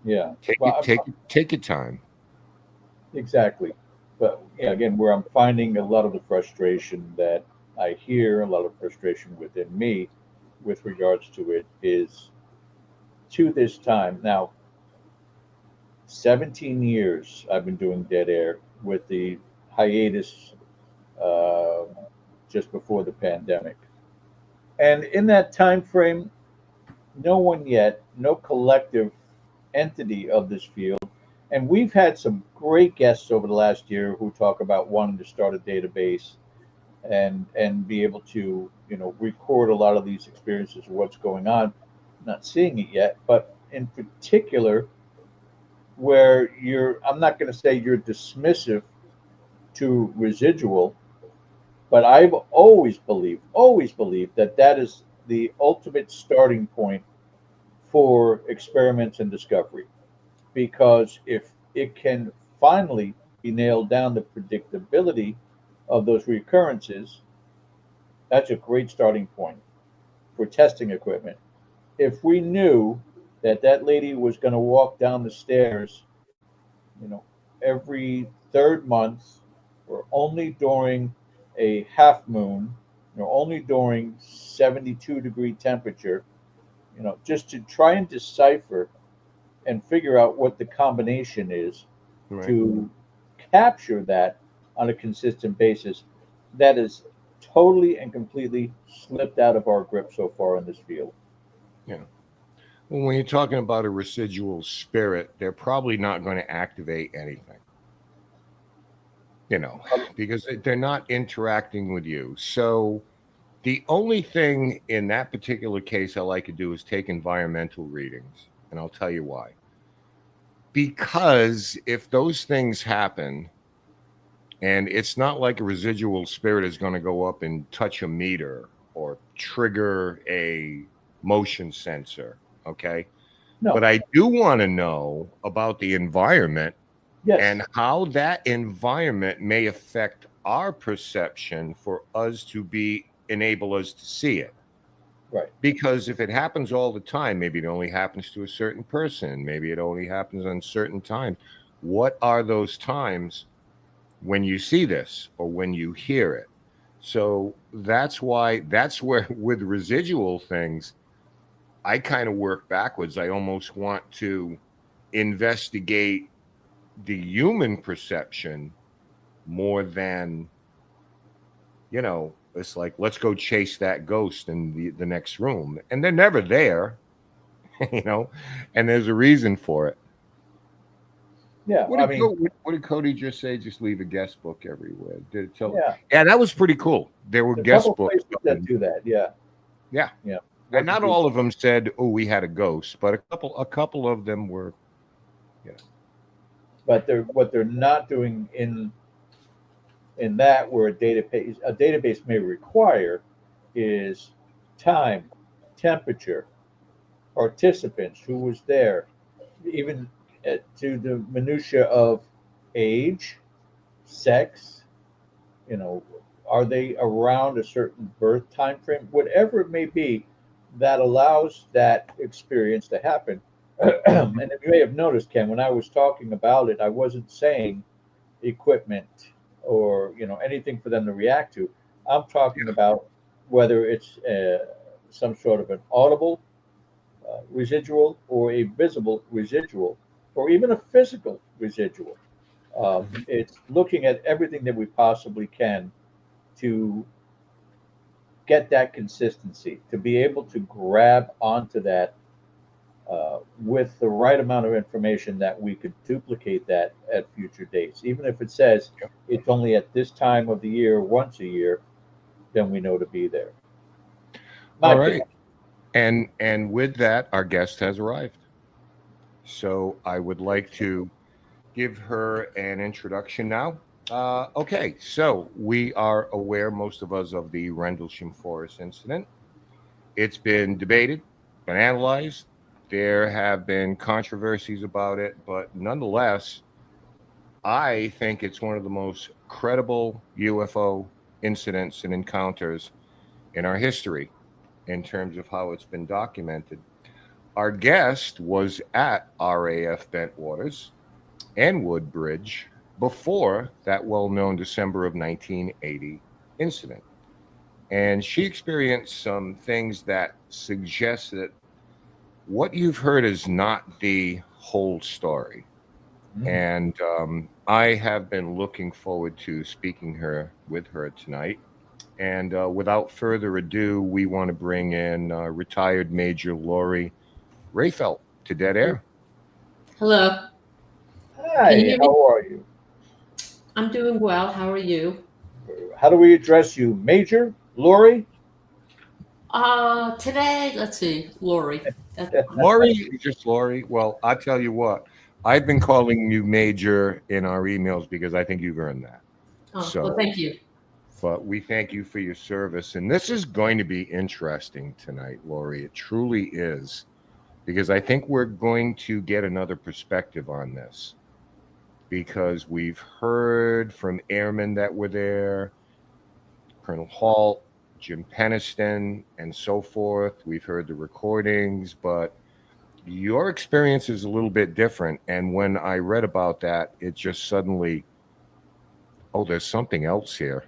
Yeah. Take your time. Exactly. But yeah, again, where I'm finding a lot of the frustration that I hear, a lot of frustration within me with regards to it is to this time. Now, 17 years I've been doing dead air with the hiatus uh, just before the pandemic. And in that time frame, no one yet, no collective entity of this field. And we've had some great guests over the last year who talk about wanting to start a database and be able to, record a lot of these experiences of what's going on. Not seeing it yet, but in particular, where I'm not going to say you're dismissive to residual, but I've always believed that that is the ultimate starting point for experiments and discovery. Because if it can finally be nailed down, the predictability of those recurrences, that's a great starting point for testing equipment. If we knew that that lady was going to walk down the stairs, you know, every third month, or only during a half moon, only during 72-degree temperature, just to try and decipher and figure out what the combination is Right. to capture that on a consistent basis, that is totally and completely slipped out of our grip so far in this field. Yeah. Well, when you're talking about a residual spirit, they're probably not going to activate anything, because they're not interacting with you. So the only thing in that particular case I like to do is take environmental readings. And I'll tell you why. Because if those things happen, and it's not like a residual spirit is going to go up and touch a meter or trigger a motion sensor, okay? No. But I do want to know about the environment Yes. and how that environment may affect our perception for us to enable us to see it. Right. Because if it happens all the time, maybe it only happens to a certain person, maybe it only happens on certain times. What are those times when you see this or when you hear it? So that's where with residual things, I kind of work backwards. I almost want to investigate the human perception more than, it's like, let's go chase that ghost in the next room. And they're never there, and there's a reason for it. Yeah. What did Cody just say? Just leave a guest book everywhere. Did it tell? Yeah. Yeah, that was pretty cool. There were There's guest a couple books places that do that. Yeah. Yeah. Yeah. And not all of them said, "Oh, we had a ghost," but a couple of them were. But what they're not doing in that, where a database may require, is time, temperature, participants, who was there, even to the minutia of age, sex, are they around a certain birth time frame, whatever it may be, that allows that experience to happen. And if you may have noticed, Ken, when I was talking about it, I wasn't saying equipment or anything for them to react to. I'm talking about whether it's some sort of an audible residual, or a visible residual, or even a physical residual. It's looking at everything that we possibly can to get that consistency, to be able to grab onto that with the right amount of information, that we could duplicate that at future dates. Even if it says it's only at this time of the year, once a year, then we know to be there. All right. And with that, our guest has arrived. So I would like to give her an introduction now. Okay, so we are aware, most of us, of the Rendlesham Forest Incident. It's been debated, been analyzed. There have been controversies about it, but nonetheless, I think it's one of the most credible UFO incidents and encounters in our history in terms of how it's been documented. Our guest was at RAF Bentwaters and Woodbridge before that well-known December of 1980 incident. And she experienced some things that suggest that what you've heard is not the whole story. And I have been looking forward to speaking with her tonight. And without further ado, we want to bring in retired Major Lori Rehfeldt to Dead Air. Hello. Hi, Can you hear me? how are you? I'm doing well. How are you? How do we address you? Major? Lori? Today, let's see, Lori. Lori, just Lori. Well, I tell you what, I've been calling you Major in our emails because I think you've earned that. Well, thank you. But we thank you for your service. And this is going to be interesting tonight, Lori. It truly is. Because I think we're going to get another perspective on this. Because we've heard from airmen that were there, Colonel Hall, Jim Peniston, and so forth. We've heard the recordings, but your experience is a little bit different. And when I read about that, it just suddenly, oh, there's something else here.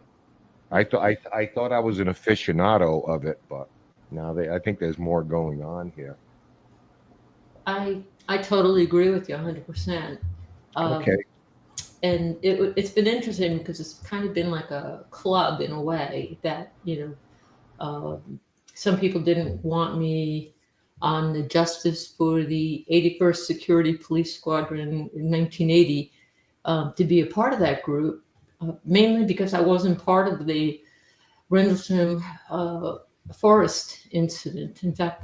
I thought I was an aficionado of it, but now I think there's more going on here. I totally agree with you 100%. Okay. And it's been interesting because it's kind of been like a club in a way that, some people didn't want me on the justice for the 81st Security Police Squadron in 1980 to be a part of that group, mainly because I wasn't part of the Rendlesham Forest Incident. In fact,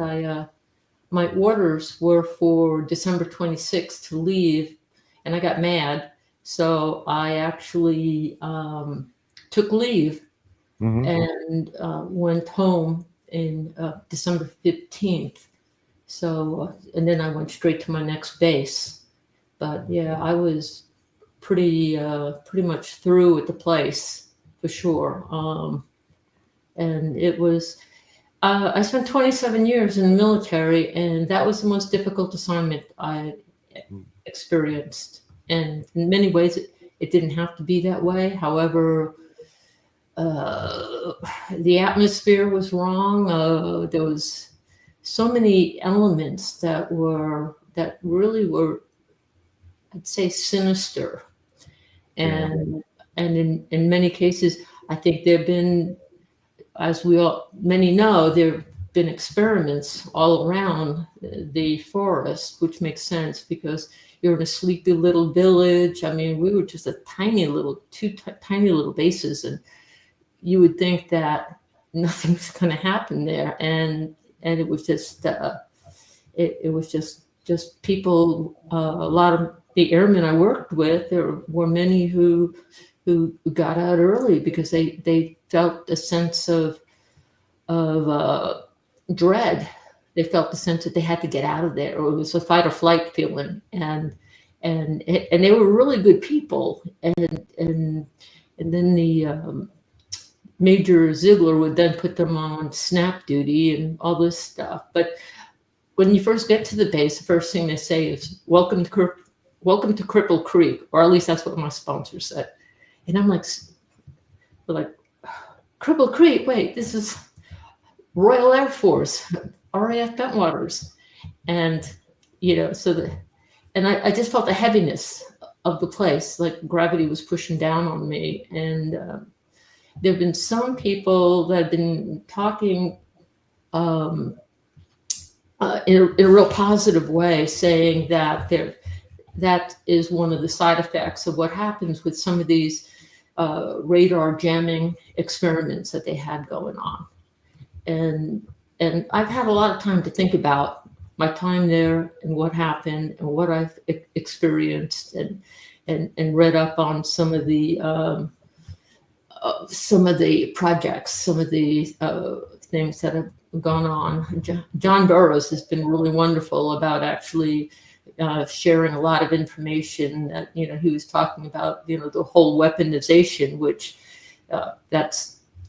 my orders were for December 26th to leave, and I got mad. So I actually took leave and went home in December 15th. So, and then I went straight to my next base. But yeah, I was pretty much through with the place for sure. And it was, I spent 27 years in the military, and that was the most difficult assignment I experienced. And in many ways, it didn't have to be that way. However, the atmosphere was wrong. There was so many elements that really were, I'd say, sinister. And in many cases, I think there have been, as many know, there have been experiments all around the forest, which makes sense because you're in a sleepy little village. I mean, we were just two tiny little bases, and you would think that nothing's going to happen there. And it was just, it was just people, a lot of the airmen I worked with, there were many who got out early because they felt a sense of dread. They felt the sense that they had to get out of there, or it was a fight or flight feeling, and they were really good people. And then the Major Ziegler would then put them on snap duty and all this stuff. But when you first get to the base, the first thing they say is welcome to Cripple Creek, or at least that's what my sponsor said. And I'm like Cripple Creek, wait, this is Royal Air Force, RAF Bentwaters. And, and I just felt the heaviness of the place, like gravity was pushing down on me. And there have been some people that have been talking in a real positive way, saying that that is one of the side effects of what happens with some of these radar jamming experiments that they had going on. And I've had a lot of time to think about my time there and what happened and what I've experienced and read up on some of the projects, some of the things that have gone on. John Burroughs has been really wonderful about actually sharing a lot of information that, he was talking about, the whole weaponization, which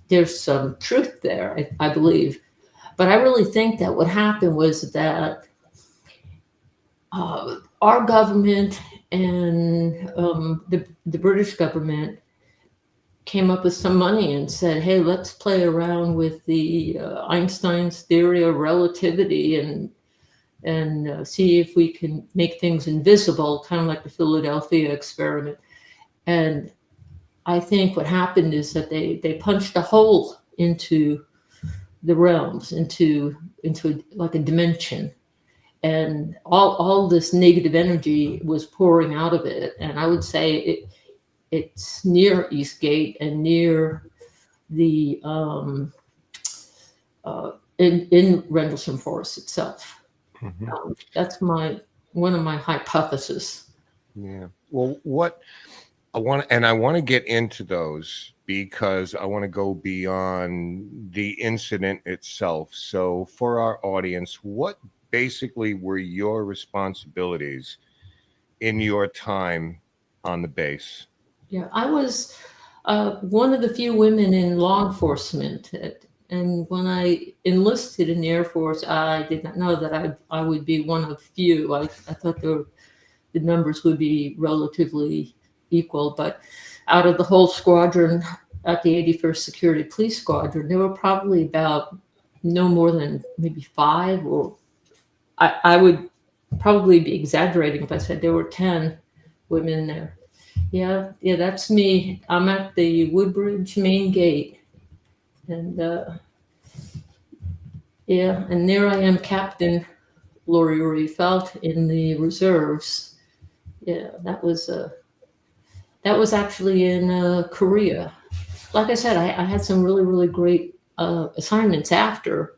there's some truth there, I believe. But I really think that what happened was that our government and the British government came up with some money and said, hey, let's play around with the Einstein's theory of relativity and see if we can make things invisible, kind of like the Philadelphia experiment. And I think what happened is that they punched a hole into the realms, into like a dimension. And all this negative energy was pouring out of it. And I would say it's near Eastgate and near the in Rendlesham Forest itself. That's one of my hypotheses. Yeah. Well, what I want to get into those because I want to go beyond the incident itself. So for our audience, what basically were your responsibilities in your time on the base? Yeah, I was one of the few women in law enforcement. And when I enlisted in the Air Force, I did not know that I would be one of few. I thought the numbers would be relatively equal. But out of the whole squadron at the 81st Security Police Squadron, there were probably about no more than maybe 5, or I would probably be exaggerating if I said there were 10 women there. Yeah, that's me. I'm at the Woodbridge main gate, and and there I am, Captain Lori Rehfeldt in the reserves. Yeah, that was actually in Korea. Like I said, I had some really, really great assignments after.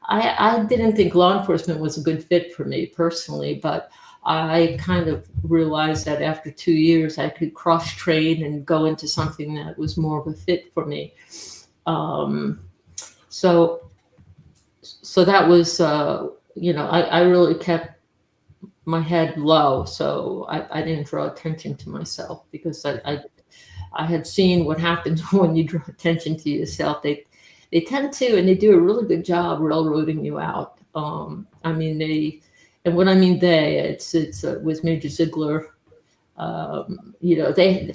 I didn't think law enforcement was a good fit for me personally, but I kind of realized that after 2 years, I could cross train and go into something that was more of a fit for me. So that was, I really kept my head low. So I didn't draw attention to myself because I had seen what happens when you draw attention to yourself. They tend to, and they do a really good job railroading you out. And when I mean it's with Major Ziegler. They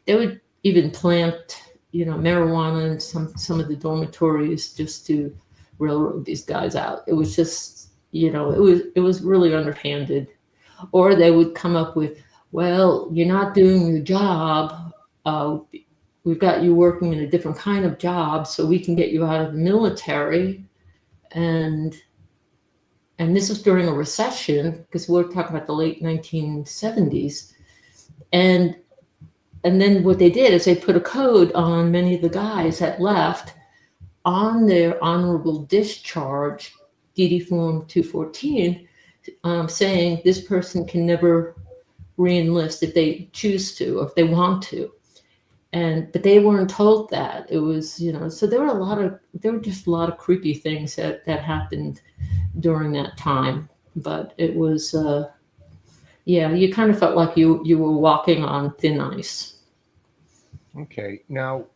would even plant marijuana in some of the dormitories just to railroad these guys out. It was just it was really underhanded. Or they would come up with, well, you're not doing your job. We've got you working in a different kind of job, so we can get you out of the military. And this is during a recession, because we're talking about the late 1970s. And then what they did is they put a code on many of the guys that left on their honorable discharge, DD Form 214, saying this person can never re-enlist if they choose to or if they want to. But they weren't told that. It was, so there were just a lot of creepy things that happened during that time. But it was, you kind of felt like you were walking on thin ice. Okay. Now,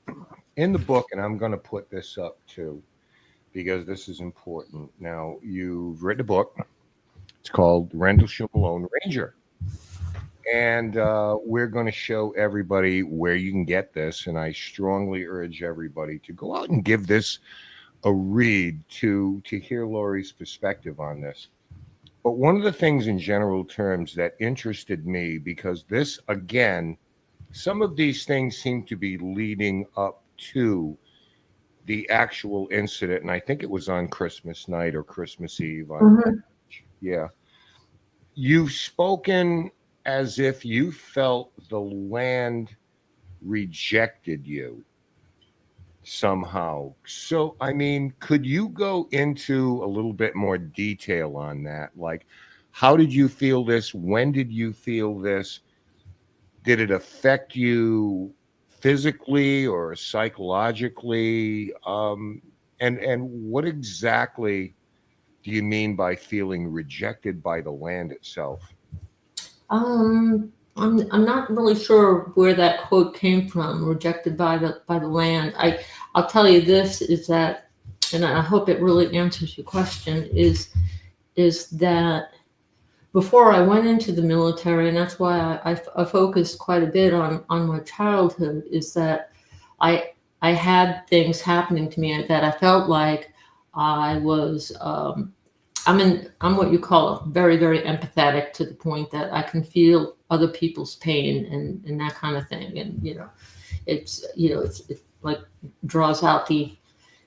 in the book, and I'm going to put this up too, because this is important. Now, you've written a book. It's called Rendlesham Lone Ranger. And we're going to show everybody where you can get this. And I strongly urge everybody to go out and give this a read to hear Lori's perspective on this. But one of the things in general terms that interested me, because this, again, some of these things seem to be leading up to the actual incident. And I think it was on Christmas night or Christmas Eve. Yeah. You've spoken as if you felt the land rejected you somehow. So, I mean, could you go into a little bit more detail on that? Like, how did you feel this? When did you feel this? Did it affect you physically or psychologically? And what exactly do you mean by feeling rejected by the land itself? I'm not really sure where that quote came from. Rejected by the land. I'll tell you this is that, and I hope it really answers your question. Is that before I went into the military, and that's why I focused quite a bit on my childhood. Is that I had things happening to me that I felt like I was. I'm what you call very, very empathetic, to the point that I can feel other people's pain and that kind of thing. And, it's like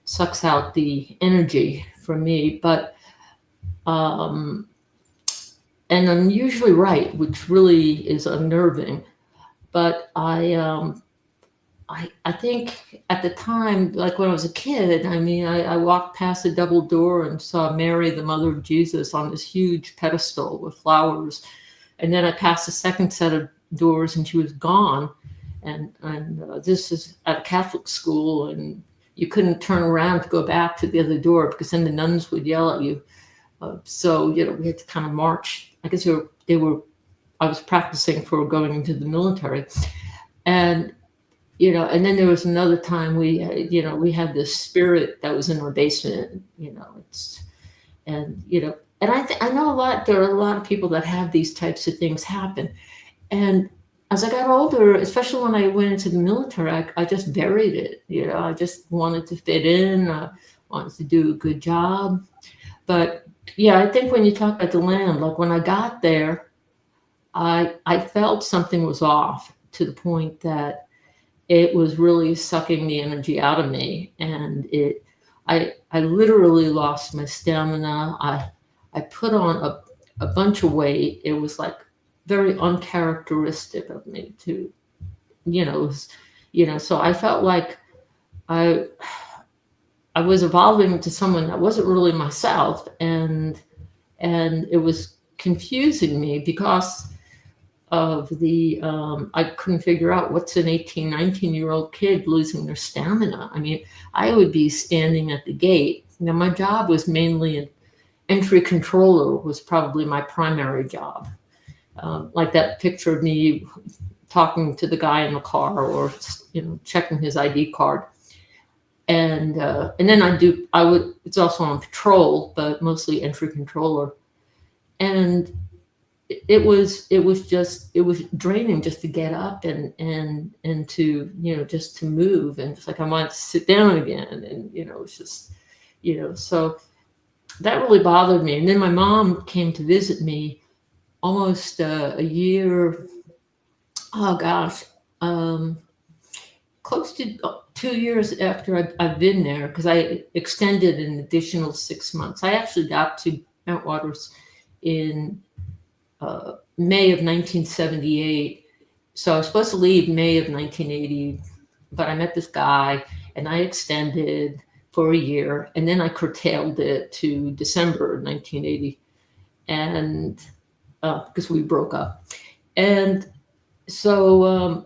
sucks out the energy from me. But, and I'm usually right, which really is unnerving. But I think at the time, like when I was a kid, I mean, I walked past a double door and saw Mary, the mother of Jesus, on this huge pedestal with flowers. And then I passed a second set of doors and she was gone. And this is at a Catholic school, and you couldn't turn around to go back to the other door because then the nuns would yell at you. So, we had to kind of march. I guess I was practicing for going into the military. And and then there was another time we had this spirit that was in our basement, and I know there are a lot of people that have these types of things happen. And as I got older, especially when I went into the military, I just buried it. I just wanted to fit in. I wanted to do a good job. But yeah, I think when you talk about the land, like when I got there, I felt something was off to the point that it was really sucking the energy out of me, and I literally lost my stamina. I put on a bunch of weight. It was like very uncharacteristic of me to, so I felt like I was evolving into someone that wasn't really myself, and it was confusing me because of I couldn't figure out what's an 18, 19-year-old kid losing their stamina. I mean, I would be standing at the gate. Now, my job was mainly an entry controller, was probably my primary job. Like that picture of me talking to the guy in the car, or, checking his ID card. And then it's also on patrol, but mostly entry controller. And it was draining just to get up and to, just to move. And it's like, I wanted to sit down again. And, it's just, so that really bothered me. And then my mom came to visit me almost a year, close to 2 years after I've been there, because I extended an additional 6 months. I actually got to Bentwaters in May of 1978. So I was supposed to leave May of 1980, but I met this guy and I extended for a year, and then I curtailed it to December of 1980, and because we broke up. And so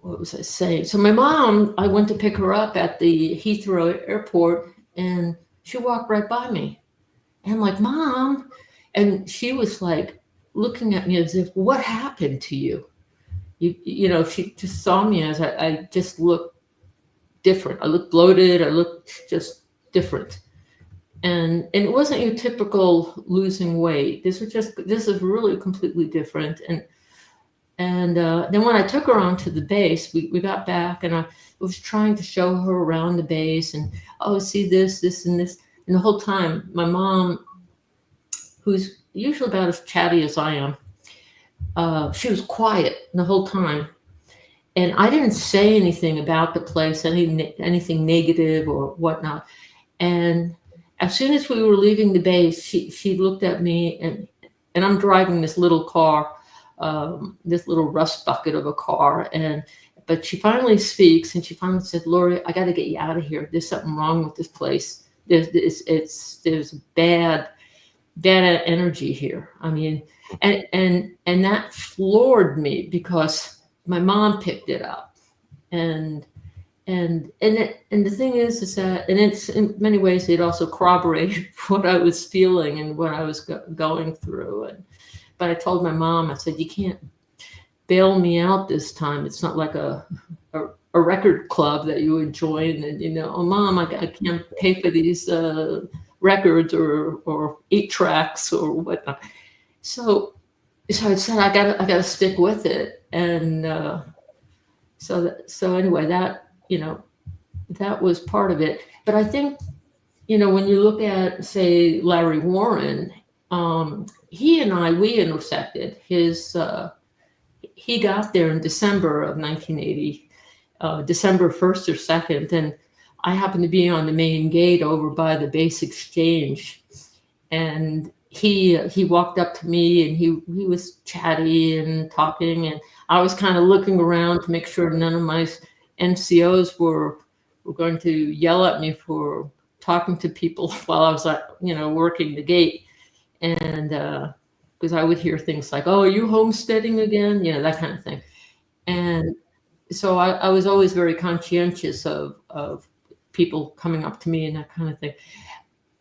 what was I saying? So my mom, I went to pick her up at the Heathrow airport, and she walked right by me. And I'm like, Mom. And she was like looking at me as if, what happened to you? She just saw me as I just looked different. I looked bloated. I looked just different. And it wasn't your typical losing weight. This is really completely different. And then when I took her onto the base, we got back, and I was trying to show her around the base and, see this, and this. And the whole time, my mom, who's usually about as chatty as I am, she was quiet the whole time. And I didn't say anything about the place, anything negative or whatnot. And as soon as we were leaving the base, she looked at me, and I'm driving this little car, this little rust bucket of a car. But she finally speaks, and she finally said, Lori, I got to get you out of here. There's something wrong with this place. There's bad energy here. I mean, and that floored me because my mom picked it up, and the thing is that, and it's in many ways it also corroborated what I was feeling and what I was going through. But I told my mom, I said, you can't bail me out this time. It's not like a record club that you would join and, oh, Mom, I can't pay for these records or 8 tracks or whatnot. So I said, I gotta stick with it. And so anyway, that, that was part of it. But I think, when you look at, say, Larry Warren, he and we intersected. He got there in December of 1980, December 1st or 2nd, and I happened to be on the main gate over by the base exchange. And he walked up to me and he was chatty and talking, and I was kind of looking around to make sure none of my NCOs were going to yell at me for talking to people while I was working the gate, and because I would hear things like, "Oh, are you homesteading again?" That kind of thing. And so I was always very conscientious of people coming up to me and that kind of thing.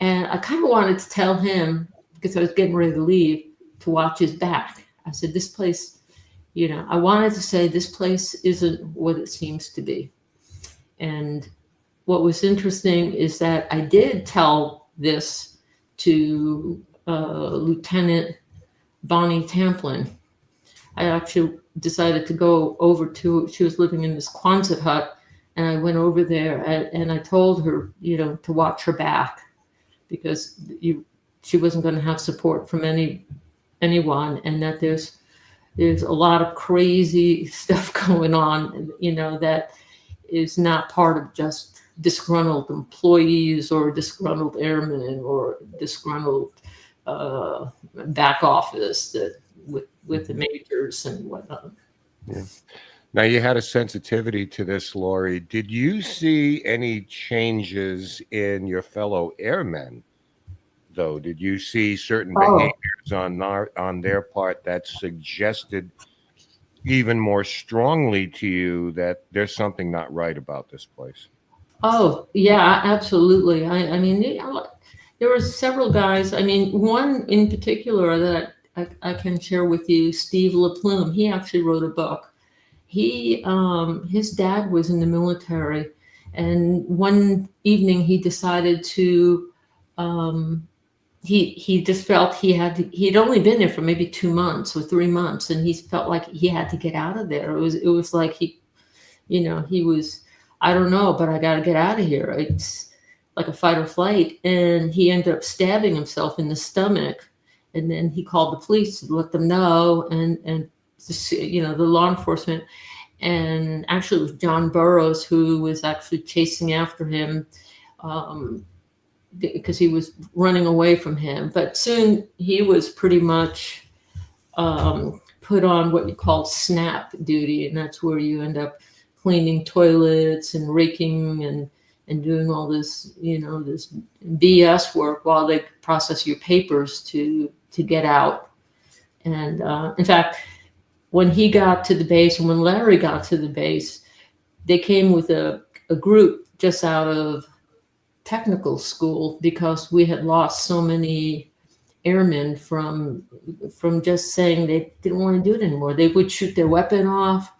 And I kind of wanted to tell him, because I was getting ready to leave, to watch his back. I said, this place, I wanted to say this place isn't what it seems to be. And what was interesting is that I did tell this to Lieutenant Bonnie Tamplin. I actually decided to go over to, she was living in this Quonset hut, and I went over there and I told her, to watch her back, because she wasn't going to have support from anyone, and that there's a lot of crazy stuff going on, that is not part of just disgruntled employees or disgruntled airmen or disgruntled back office that with the majors and whatnot. Yeah. Now, you had a sensitivity to this, Lori. Did you see any changes in your fellow airmen, though? Did you see certain behaviors on their part that suggested even more strongly to you that there's something not right about this place? Oh, yeah, absolutely. I mean, there were several guys. I mean, one in particular that I can share with you, Steve LaPlume. He actually wrote a book. His dad was in the military, and one evening he decided to, he just felt he'd only been there for maybe 2 months or 3 months, and he felt like he had to get out of there. It was like he was, I don't know, but I got to get out of here. It's like a fight or flight. And he ended up stabbing himself in the stomach. And then he called the police to let them know, and the law enforcement. And actually it was John Burroughs who was actually chasing after him because he was running away from him. But soon he was pretty much put on what you call snap duty. And that's where you end up cleaning toilets and raking and doing all this, this BS work while they process your papers to get out. And in fact, when he got to the base and when Larry got to the base, they came with a group just out of technical school, because we had lost so many airmen from just saying they didn't want to do it anymore. They would shoot their weapon off.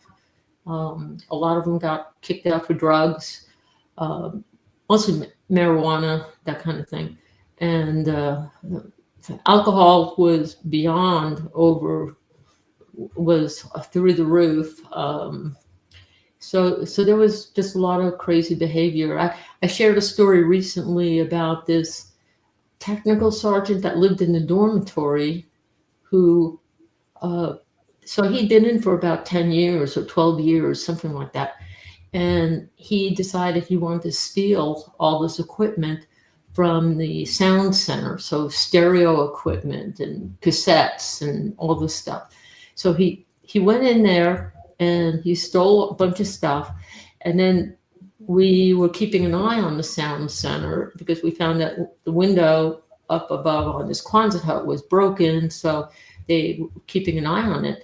A lot of them got kicked out for drugs, mostly marijuana, that kind of thing. And alcohol was through the roof. So there was just a lot of crazy behavior. I shared a story recently about this technical sergeant that lived in the dormitory who, so he'd been in for about 10 years or 12 years, something like that. And he decided he wanted to steal all this equipment from the sound center. So stereo equipment and cassettes and all this stuff. So he went in there and he stole a bunch of stuff. And then we were keeping an eye on the sound center because we found that the window up above on this Quonset hut was broken. So they were keeping an eye on it.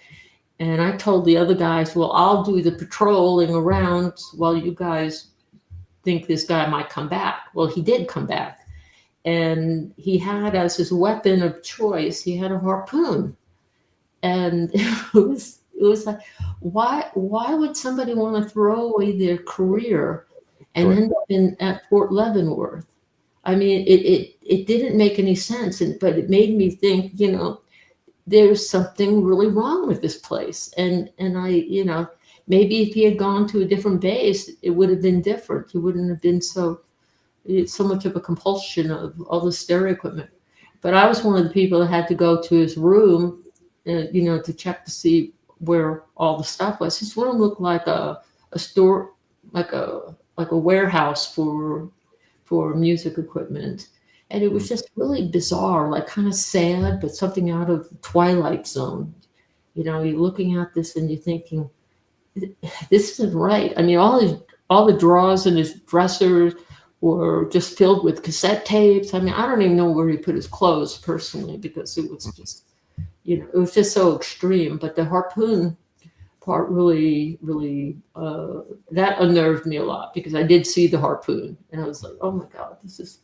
And I told the other guys, well, I'll do the patrolling around while you guys think this guy might come back. Well, he did come back. And he had as his weapon of choice, he had a harpoon. And it was like, why would somebody want to throw away their career and end up at Fort Leavenworth? I mean, it didn't make any sense, but it made me think, there's something really wrong with this place. And I, maybe if he had gone to a different base, it would have been different. He wouldn't have been so much of a compulsion of all the stereo equipment. But I was one of the people that had to go to his room, to check to see where all the stuff was. His room looked like a store, like a warehouse for music equipment. And it was just really bizarre, like kind of sad, but something out of the Twilight Zone. You know, you're looking at this and you're thinking, this isn't right. I mean, all the drawers in his dresser were just filled with cassette tapes. I mean, I don't even know where he put his clothes personally, because it was just, you know, it was just so extreme. But the harpoon part really, really, that unnerved me a lot, because I did see the harpoon and I was like, oh my God, this is,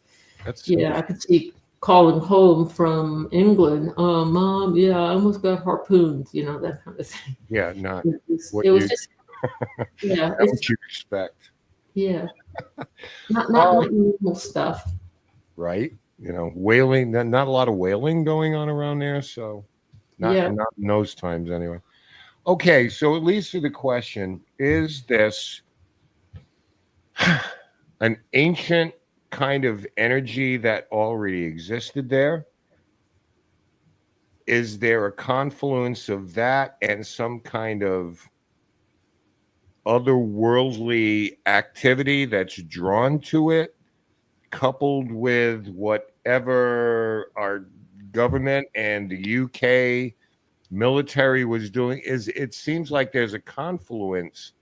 yeah, I could see calling home from England, Mom, yeah, I almost got harpooned, you know, that kind of thing. Yeah, not It was, what it was you, just, yeah, not it's, what you expect, yeah, not normal stuff. right? You know, whaling. Not a lot of whaling going on around there, so Yeah. not in those times anyway. Okay, so it leads to the question: is this an ancient kind of energy that already existed there? Is there a confluence of that and some kind of otherworldly activity that's drawn to it, coupled with whatever our government and the UK military was doing? Is it seems like there's a confluence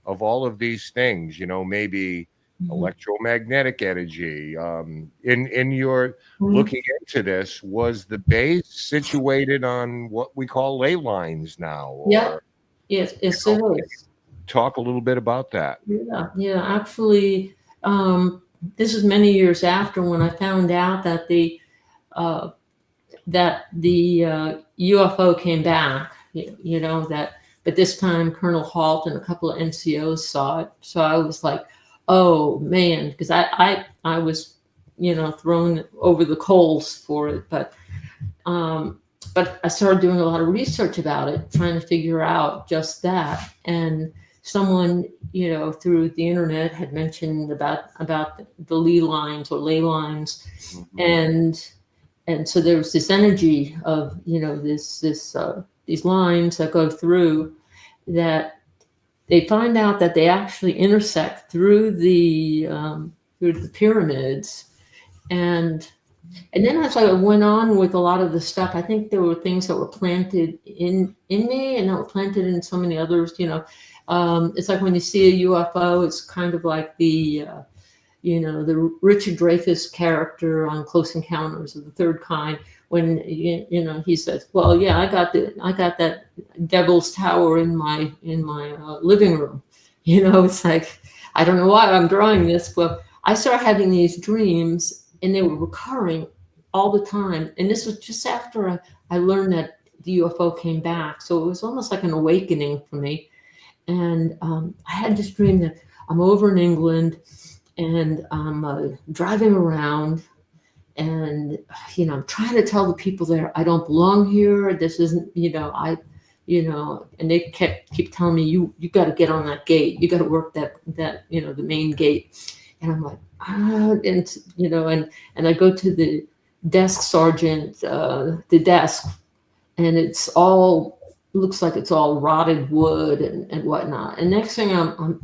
of all of these things, you know, maybe electromagnetic energy. In your looking into this, was the base situated on what we call ley lines now? Or, Yeah. Yes, yes, it is. talk a little bit about that. Yeah, yeah. Actually, this is many years after, when I found out that the uh, UFO came back. You know that, but this time Colonel Halt and a couple of NCOs saw it. So I was like, oh man, because I was, you know, thrown over the coals for it. But I started doing a lot of research about it, trying to figure out just that. And someone, you know, through the internet had mentioned about the ley lines or ley lines, and so there was this energy of, you know, these lines that go through, that they find out that they actually intersect through the pyramids. And then as I went on with a lot of the stuff, I think there were things that were planted in me and that were planted in so many others. You know, it's like when you see a UFO, it's kind of like the you know, the Richard Dreyfuss character on Close Encounters of the Third Kind, when you know, he says, "Well, yeah, I got that Devil's Tower in my living room." You know, it's like, I don't know why I'm drawing this, but I started having these dreams, and they were recurring all the time. And this was just after I learned that the UFO came back, so it was almost like an awakening for me. And I had this dream that I'm over in England, and I'm driving around, and you know, I'm trying to tell the people there, I don't belong here. This isn't, you know, and they keep telling me, you got to get on that gate. You got to work that you know, the main gate. And I'm like, and you know, and I go to the desk sergeant, the desk, and it's all looks like it's all rotted wood and whatnot. And next thing I'm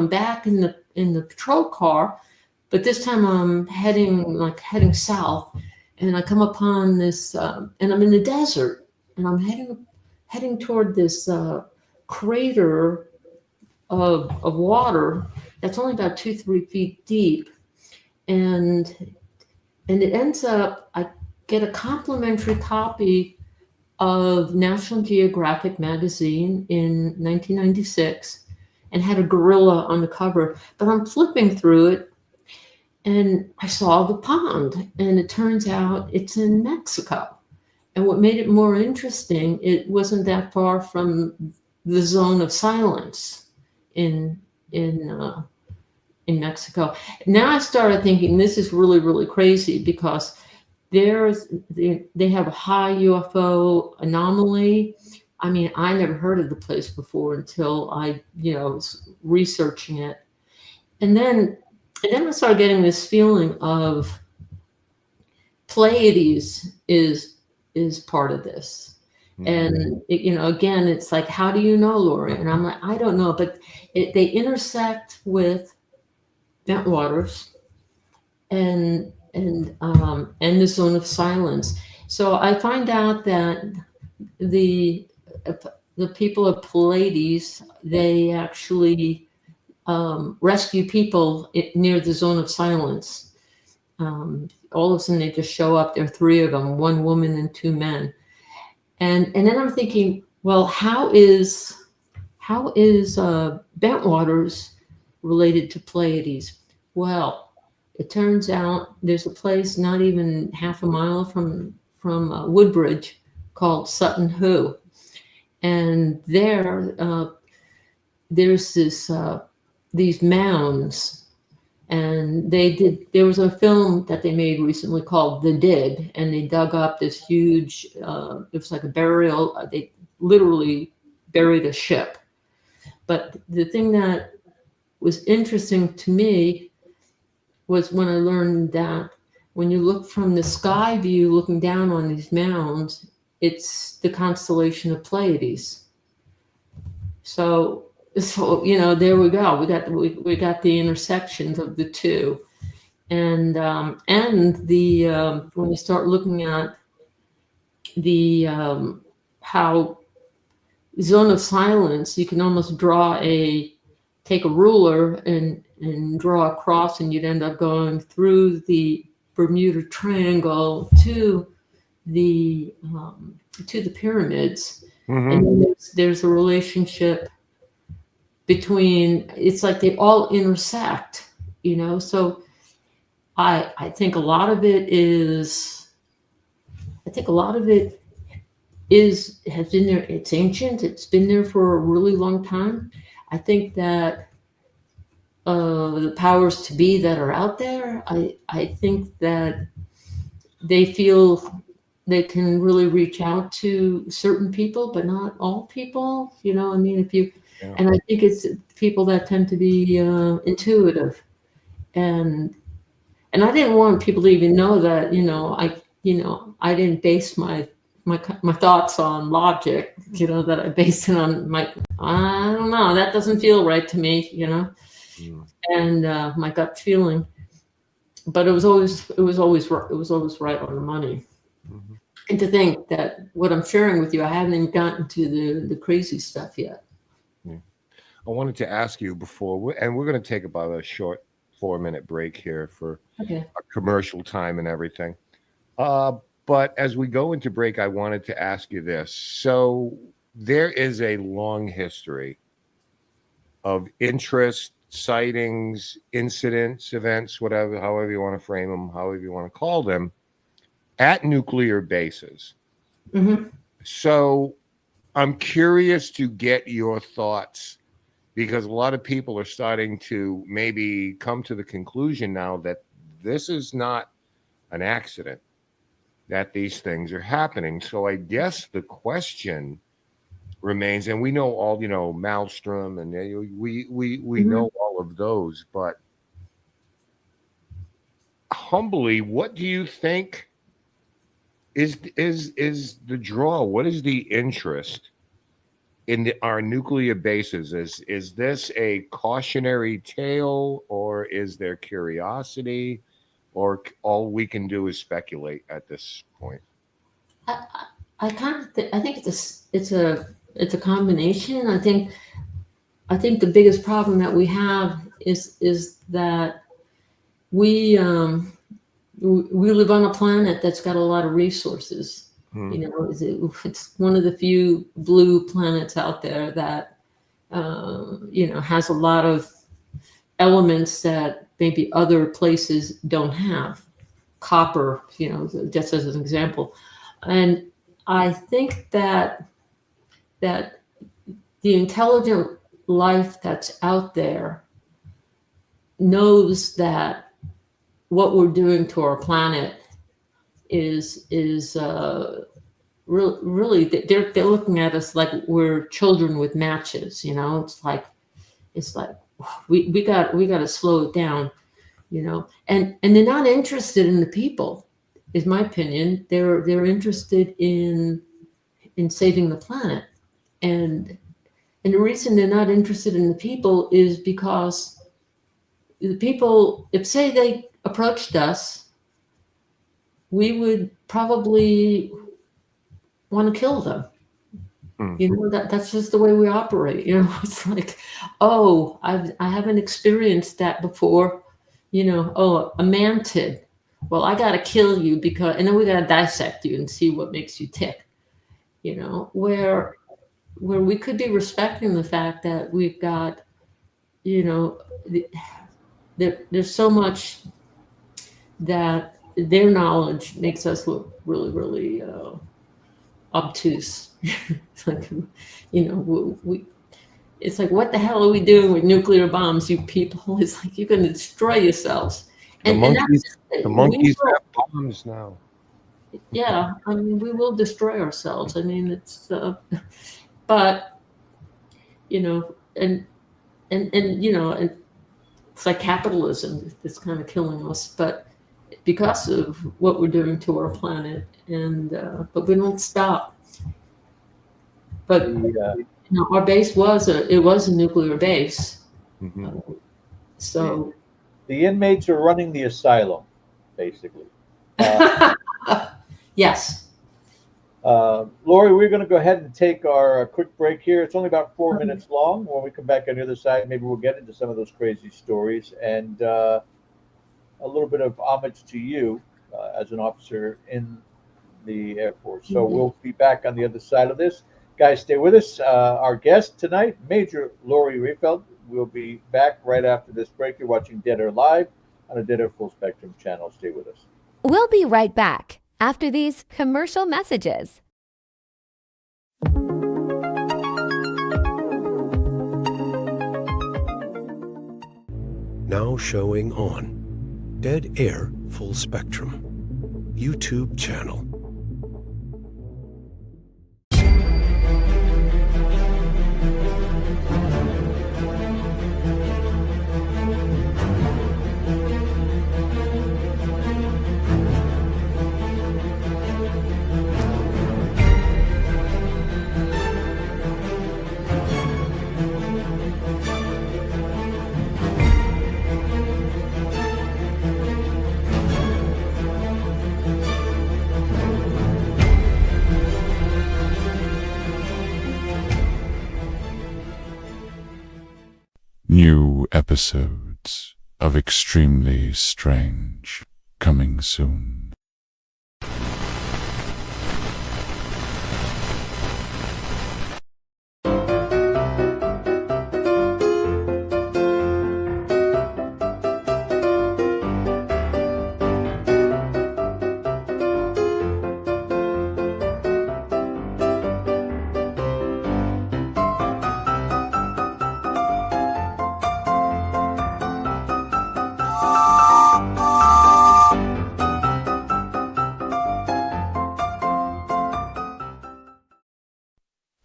back in the patrol car, but this time I'm heading south, and I come upon this, and I'm in the desert, and I'm heading toward this crater of water that's only about 2-3 feet deep, and it ends up, I get a complimentary copy of National Geographic magazine in 1996, and had a gorilla on the cover. But I'm flipping through it, and I saw the pond, and it turns out it's in Mexico. And what made it more interesting, it wasn't that far from the zone of silence in Mexico. Now I started thinking, this is really, really crazy, because they have a high UFO anomaly. I mean, I never heard of the place before until I, you know, was researching it. And then I started getting this feeling of Pleiades is part of this. And you know, again, it's like, how do you know, Lori? And I'm like, I don't know, but they intersect with Bentwaters, and and the zone of silence. So I find out that the the people of Pleiades, they actually rescue people near the zone of silence. All of a sudden, they just show up. There are three of them, one woman and two men. And then I'm thinking, well, how is Bentwaters related to Pleiades? Well, it turns out there's a place not even half a mile from Woodbridge called Sutton Hoo, and there's these mounds, and there was a film that they made recently called The Dig, and they dug up this huge it was like a burial. They literally buried a ship. But the thing that was interesting to me was when I learned that when you look from the sky view looking down on these mounds, it's the constellation of Pleiades. So there we go. We got the intersections of the two, and the when you start looking at the how zone of silence, you can almost take a ruler and draw a cross, and you'd end up going through the Bermuda Triangle to the pyramids. Mhm. And then there's a relationship between, it's like they all intersect, so I think a lot of it has been there. It's ancient. It's been there for a really long time. I think that the powers to be that are out there, I think that they feel they can really reach out to certain people, but not all people. And I think it's people that tend to be intuitive, and I didn't want people to even know that I didn't base my thoughts on logic, that I based it on I don't know, that doesn't feel right to me, and my gut feeling. But it was always right on the money. Mm-hmm. And to think that what I'm sharing with you, I haven't even gotten to the crazy stuff yet. Yeah. I wanted to ask you before, and we're going to take about a short 4-minute break here for a commercial time and everything. But as we go into break, I wanted to ask you this. So there is a long history of interest, sightings, incidents, events, however you want to frame them, however you want to call them, at nuclear bases. Mm-hmm. So I'm curious to get your thoughts, because a lot of people are starting to maybe come to the conclusion now that this is not an accident, that these things are happening. So I guess the question remains, and we know all, Maelstrom, and we Mm-hmm. know all of those, but humbly, what do you think is the draw? What is the interest in our nuclear bases? Is this a cautionary tale, or is there curiosity, or all we can do is speculate at this point? I think it's a combination. I think the biggest problem that we have is that we live on a planet that's got a lot of resources. It's one of the few blue planets out there that has a lot of elements that maybe other places don't have. Copper, just as an example. And I think that the intelligent life that's out there knows that what we're doing to our planet is really they're looking at us like we're children with matches. It's like we got to slow it down. And they're not interested in the people, is my opinion. They're interested in saving the planet, and the reason they're not interested in the people is because the people, if say they approached us we would probably want to kill them. That's just the way we operate. It's like, oh, I haven't experienced that before. Oh, a mantid. Well, I got to kill you and then we got to dissect you and see what makes you tick. Where we could be respecting the fact that we've got, there's so much that their knowledge makes us look really, really obtuse. It's like, it's like, what the hell are we doing with nuclear bombs, you people? It's like, you're going to destroy yourselves. The monkeys have bombs now. Yeah, I mean, we will destroy ourselves. I mean, it's, but, and it's like capitalism that's kind of killing us, but because of what we're doing to our planet, and but we don't stop. But our base was a nuclear base, so the inmates are running the asylum, basically. Yes. Lori, we're going to go ahead and take our quick break here. It's only about 4 minutes long. When we come back on the other side, maybe we'll get into some of those crazy stories and a little bit of homage to you as an officer in the Air Force. So we'll be back on the other side of this. Guys, stay with us. Our guest tonight, Major Lori Rehfeldt, will be back right after this break. You're watching Dead Air Live on a Dead Air Full Spectrum channel. Stay with us. We'll be right back after these commercial messages. Now showing on Dead Air Full Spectrum YouTube channel. New episodes of Extremely Strange coming soon.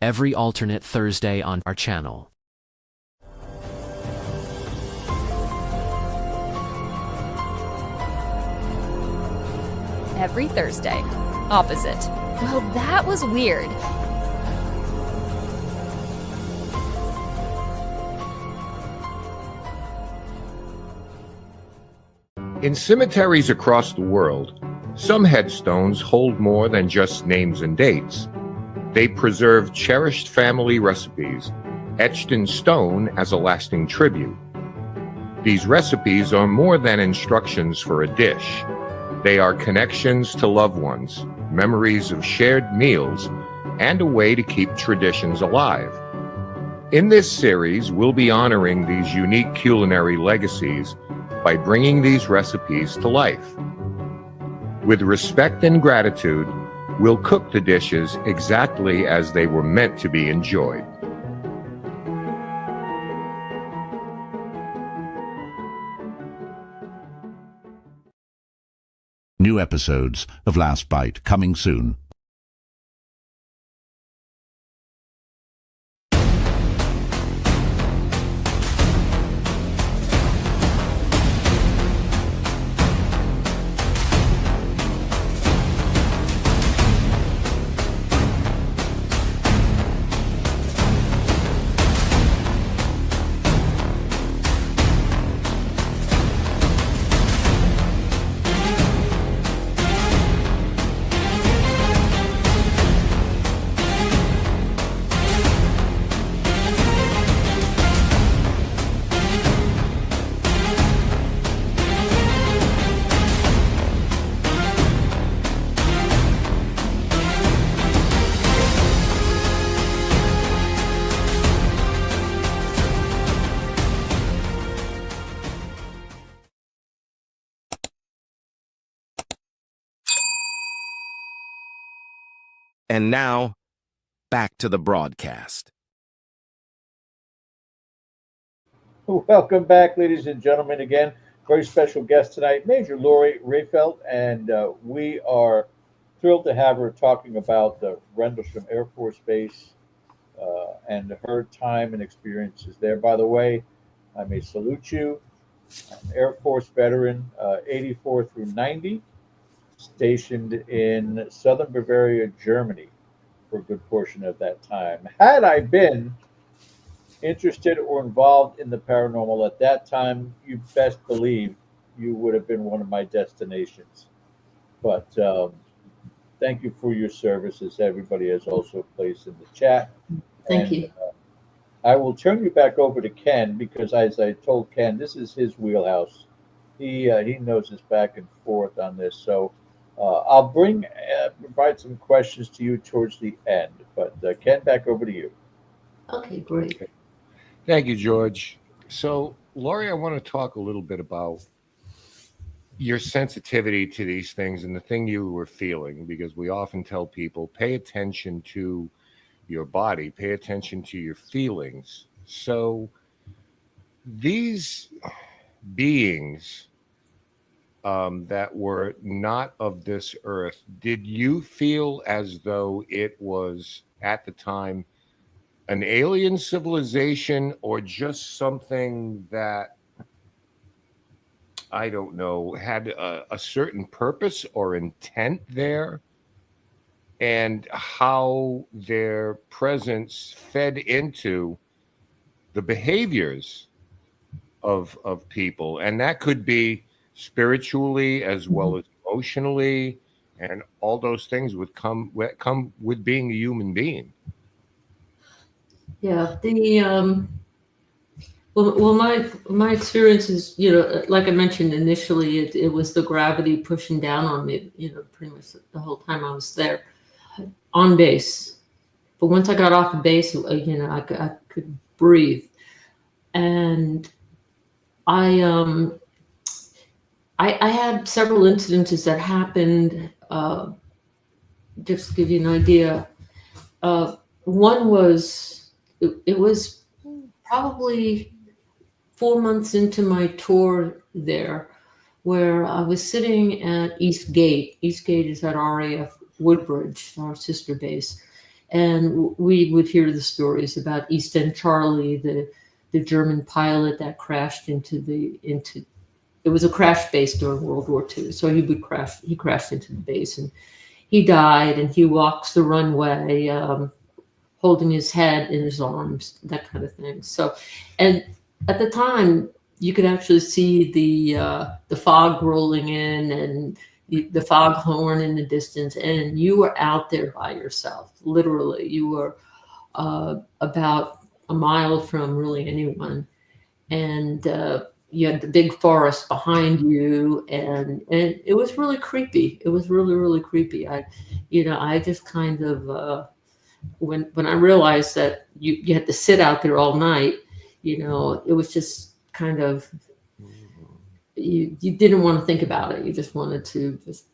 Every alternate Thursday on our channel. Every Thursday. Opposite. Well, that was weird. In cemeteries across the world, some headstones hold more than just names and dates. They preserve cherished family recipes, etched in stone as a lasting tribute. These recipes are more than instructions for a dish. They are connections to loved ones, memories of shared meals, and a way to keep traditions alive. In this series, we'll be honoring these unique culinary legacies by bringing these recipes to life. With respect and gratitude, we'll cook the dishes exactly as they were meant to be enjoyed. New episodes of Last Bite coming soon. And now, back to the broadcast. Welcome back, ladies and gentlemen. Again, very special guest tonight, Major Lori Rehfeldt, and we are thrilled to have her talking about the Rendlesham Air Force Base and her time and experiences there. By the way, I may salute you. I'm Air Force veteran, 84 through 90, stationed in southern Bavaria, Germany, for a good portion of that time. Had I been interested or involved in the paranormal at that time, you best believe you would have been one of my destinations. But thank you for your services. Everybody has also placed in the chat. Thank you. I will turn you back over to Ken because, as I told Ken, this is his wheelhouse. He knows us back and forth on this. So I'll provide some questions to you towards the end. But Ken, back over to you. Okay, great. Okay. Thank you, George. So, Lori, I want to talk a little bit about your sensitivity to these things and the thing you were feeling, because we often tell people, pay attention to your body, pay attention to your feelings. So these beings that were not of this earth, did you feel as though it was at the time an alien civilization or just something that, I don't know, had a certain purpose or intent there, and how their presence fed into the behaviors of people? And that could be spiritually as well as emotionally, and all those things would come with being a human being. Yeah, well, my experience is, like I mentioned initially, it was the gravity pushing down on me, pretty much the whole time I was there on base. But once I got off the base, I could breathe, and I had several incidences that happened. Just to give you an idea, one was it was probably 4 months into my tour there, where I was sitting at East Gate. East Gate is at RAF Woodbridge, our sister base, and we would hear the stories about East End Charlie, the German pilot that crashed into it was a crash base during World War II. So he crashed into the base and he died, and he walks the runway holding his head in his arms, that kind of thing. So, and at the time, you could actually see the fog rolling in and the fog horn in the distance, and you were out there by yourself. Literally, you were about a mile from really anyone, and you had the big forest behind you, and it was really creepy. It was really, really creepy. I just kind of when I realized that you had to sit out there all night, it was just kind of, you didn't want to think about it. You just wanted to just,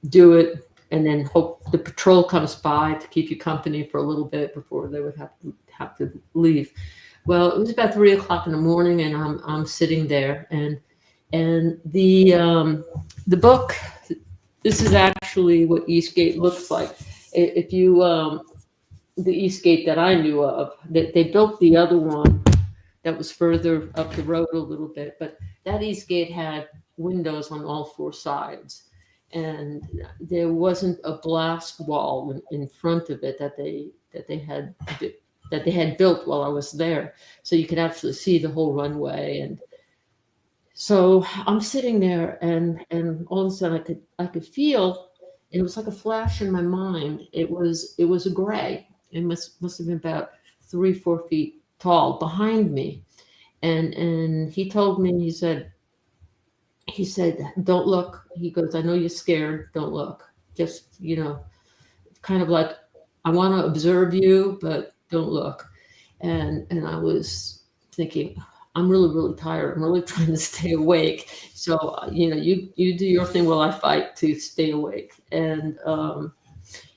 do it, and then hope the patrol comes by to keep you company for a little bit before they would have to leave. Well, it was about 3 o'clock in the morning, and I'm sitting there, and the book. This is actually what Eastgate looks like. If you the Eastgate that I knew of, they built the other one that was further up the road a little bit, but that Eastgate had windows on all 4 sides, and there wasn't a blast wall in front of it that they had built while I was there, so you could actually see the whole runway. And so I'm sitting there, and all of a sudden I could feel, and it was like a flash in my mind. It was a gray. It must have been about 3-4 feet tall behind me, and he told me, he said, don't look. He goes, I know you're scared. Don't look. Just, kind of like, I want to observe you, but don't look. And I was thinking, I'm really, really tired. I'm really trying to stay awake. So, you do your thing while I fight to stay awake. And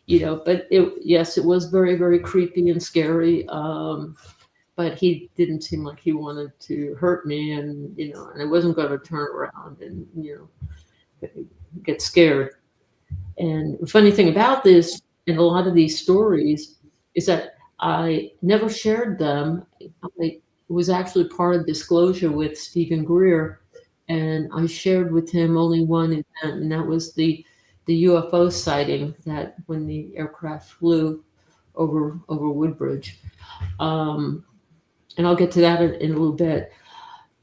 But yes, it was very, very creepy and scary. But he didn't seem like he wanted to hurt me, and and I wasn't going to turn around and get scared. And the funny thing about this, and a lot of these stories, is that I never shared them. I was actually part of disclosure with Stephen Greer, and I shared with him only one event, and that was the UFO sighting that when the aircraft flew over Woodbridge. And I'll get to that in a little bit.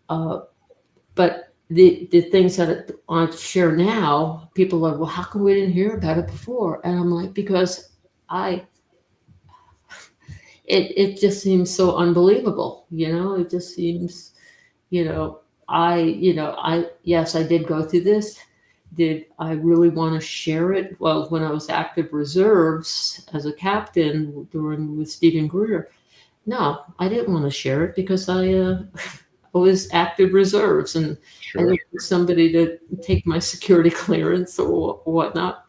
But the things that I share now, people are, well, how come we didn't hear about it before? And I'm like, because it just seems so unbelievable. It just seems, yes, I did go through this. Did I really want to share it? Well, when I was active reserves as a captain with Stephen Greer, no, I didn't want to share it because I was active reserves, and I needed somebody to take my security clearance or whatnot.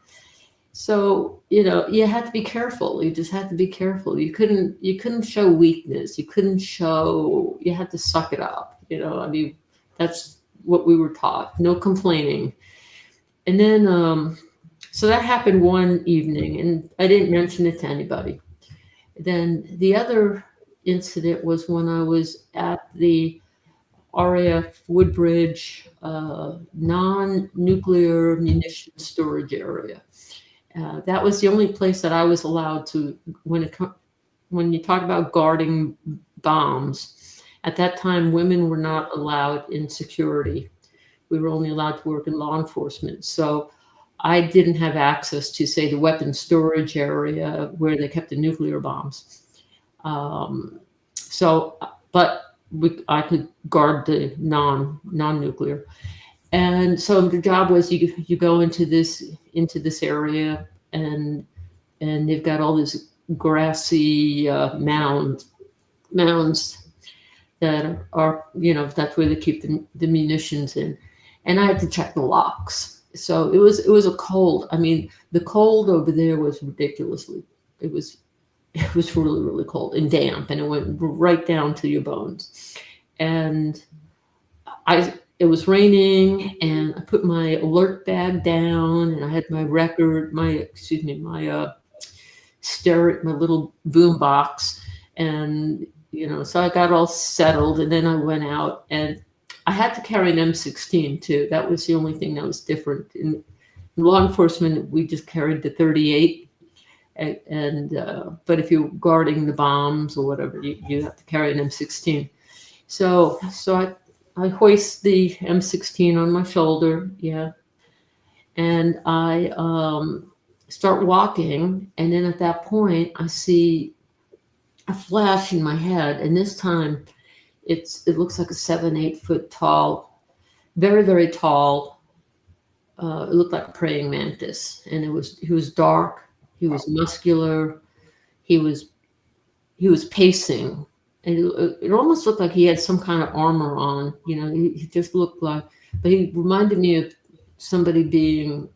So you had to be careful. You just had to be careful. You couldn't show weakness. You had to suck it up. I mean, that's what we were taught. No complaining. And then, so that happened one evening, and I didn't mention it to anybody. Then the other incident was when I was at the RAF Woodbridge non-nuclear munition storage area. That was the only place that I was allowed to, when you talk about guarding bombs, at that time, women were not allowed in security. We were only allowed to work in law enforcement. So I didn't have access to, say, the weapons storage area where they kept the nuclear bombs. But I could guard the non-nuclear. And so the job was you go into this area, and they've got all this grassy mounds that are that's where they keep the munitions in, and I had to check the locks. So it was a cold. I mean, the cold over there was ridiculously. It was really, really cold and damp, and it went right down to your bones. And it was raining, and I put my alert bag down, and I had my record, my stereo, my little boom box, and so I got all settled, and then I went out, and I had to carry an M16 too. That was the only thing that was different. In law enforcement, we just carried the 38, but if you're guarding the bombs or whatever, you have to carry an M16. So I hoist the M16 on my shoulder, and I start walking, and then at that point I see a flash in my head, and this time it looks like a 7-8 foot tall, very, very tall. It looked like a praying mantis, and he was dark, he was muscular, he was pacing, and it almost looked like he had some kind of armor on. He just looked like, but he reminded me of somebody being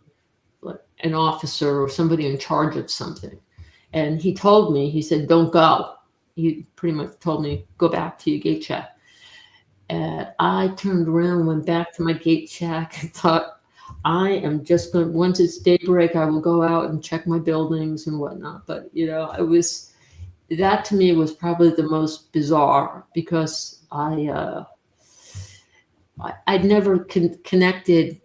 like an officer or somebody in charge of something. And he told me, he said, "Don't go." He pretty much told me, "Go back to your gate check." And I turned around, went back to my gate check, and thought, I am just going, once it's daybreak, I will go out and check my buildings and whatnot. But, that to me was probably the most bizarre, because I'd never connected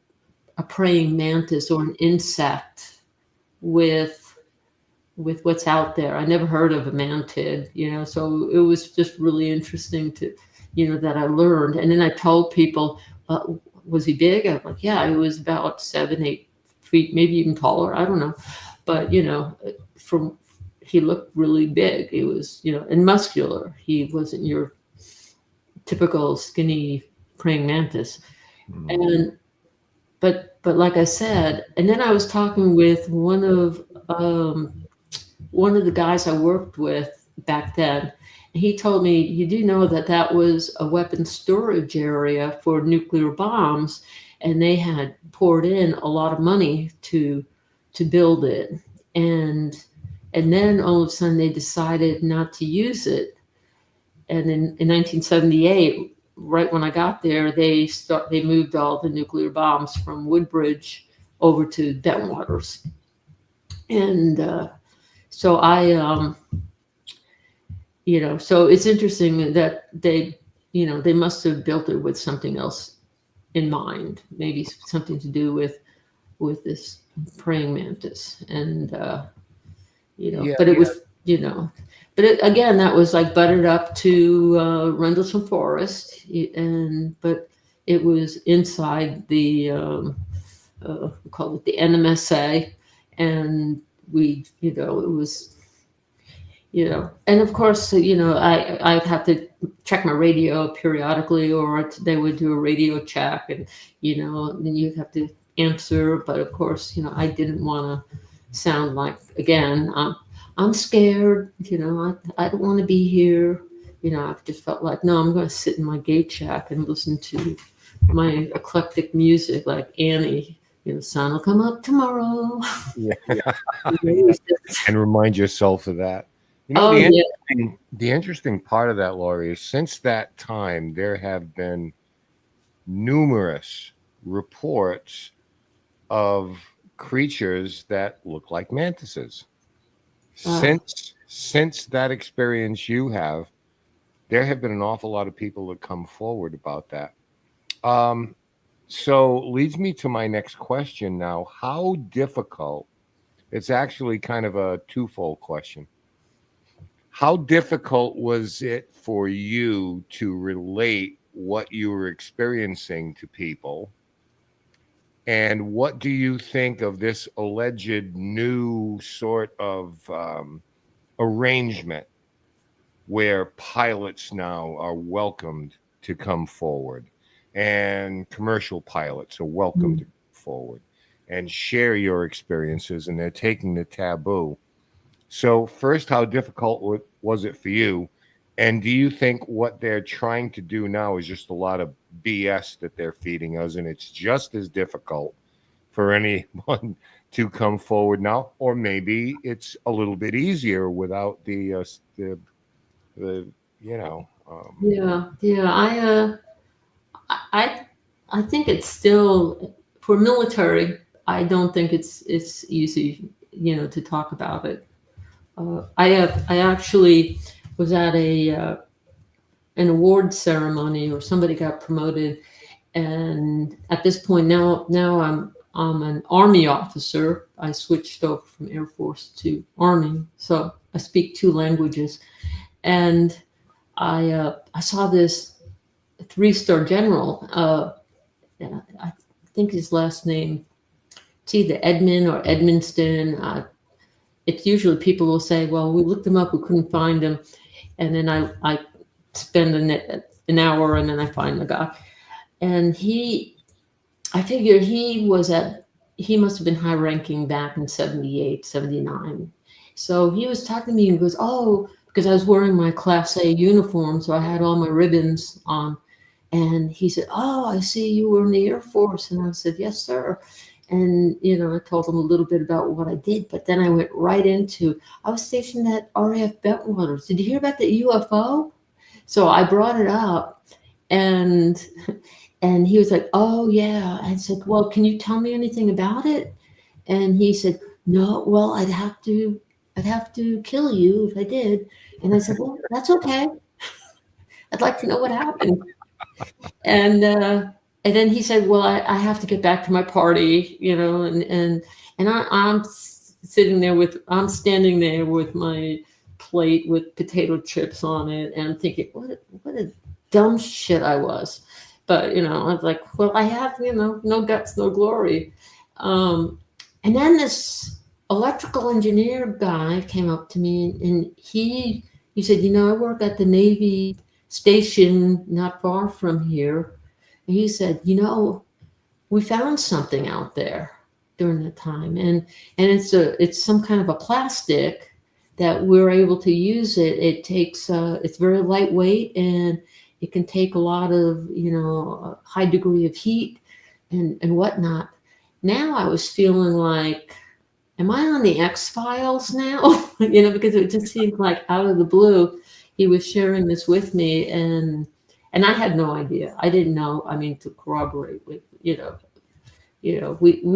a praying mantis or an insect with what's out there. I never heard of a mantid, so it was just really interesting to, that I learned. And then I told people, was he big? I'm like, yeah, he was about 7-8 feet, maybe even taller. I don't know. But, he looked really big. He was, and muscular. He wasn't your typical skinny praying mantis. And, but like I said, and then I was talking with one of the guys I worked with back then. He told me, you do know that was a weapons storage area for nuclear bombs, and they had poured in a lot of money to build it. and then all of a sudden they decided not to use it. And in 1978, right when I got there, they moved all the nuclear bombs from Woodbridge over to Bentwaters. And so so it's interesting that they must have built it with something else in mind, maybe something to do with this praying mantis. And but it was, again, that was like buttered up to Rendlesham Forest, but it was inside the we call it the NMSA, and it was, and of course, I'd have to check my radio periodically, or they would do a radio check, and then you'd have to answer. But of course, I didn't want to sound like, again, I'm scared, I don't want to be here. I just felt like, no, I'm going to sit in my gate shack and listen to my eclectic music, like Annie. Sun will come up tomorrow. Yeah. And remind yourself of that. The interesting part of that, Lori, is since that time, there have been numerous reports of creatures that look like mantises. Since that experience you have, there have been an awful lot of people that come forward about that. So leads me to my next question now. How difficult, it's actually kind of a twofold question. How difficult was it for you to relate what you were experiencing to people? And what do you think of this alleged new sort of arrangement where pilots now are welcomed to come forward, and commercial pilots are welcome to come forward and share your experiences, and they're taking the taboo? So first, how difficult was it for you? And do you think what they're trying to do now is just a lot of BS that they're feeding us, and it's just as difficult for anyone to come forward now? Or maybe it's a little bit easier without the I think it's still, for military, I don't think it's easy, to talk about it. I actually was at an award ceremony, or somebody got promoted, and at this point now I'm an Army officer. I switched over from Air Force to Army, so I speak 2 languages. And I saw this 3-star general. I think his last name, it's either Edmund or Edmonston. It's usually, people will say, well, we looked him up, we couldn't find him. And then I spend an hour, and then I find the guy. And I figure he must have been high ranking back in 78, 79. So he was talking to me and goes, oh, because I was wearing my Class A uniform, so I had all my ribbons on. And he said, oh, I see you were in the Air Force. And I said, yes, sir. And, I told him a little bit about what I did, but then I went right into, I was stationed at RAF Bentwaters. Did you hear about the UFO? So I brought it up, and he was like, oh, yeah. I said, well, can you tell me anything about it? And he said, no, well, I'd have to kill you if I did. And I said, well, that's okay. I'd like to know what happened. And then he said, well, I have to get back to my party, and I'm standing there with my plate with potato chips on it, and I'm thinking, what a dumb shit I was. But, I was like, well, I have, no guts, no glory. And then this electrical engineer guy came up to me, and he said, I work at the Navy station not far from here. And he said, we found something out there during that time, and it's some kind of a plastic that we're able to use it. It takes it's very lightweight, and it can take a lot of a high degree of heat and whatnot. Now I was feeling like, am I on the X-Files now? Because it just seemed like out of the blue, he was sharing this with me, and I had no idea. I didn't know. I mean, to corroborate with, we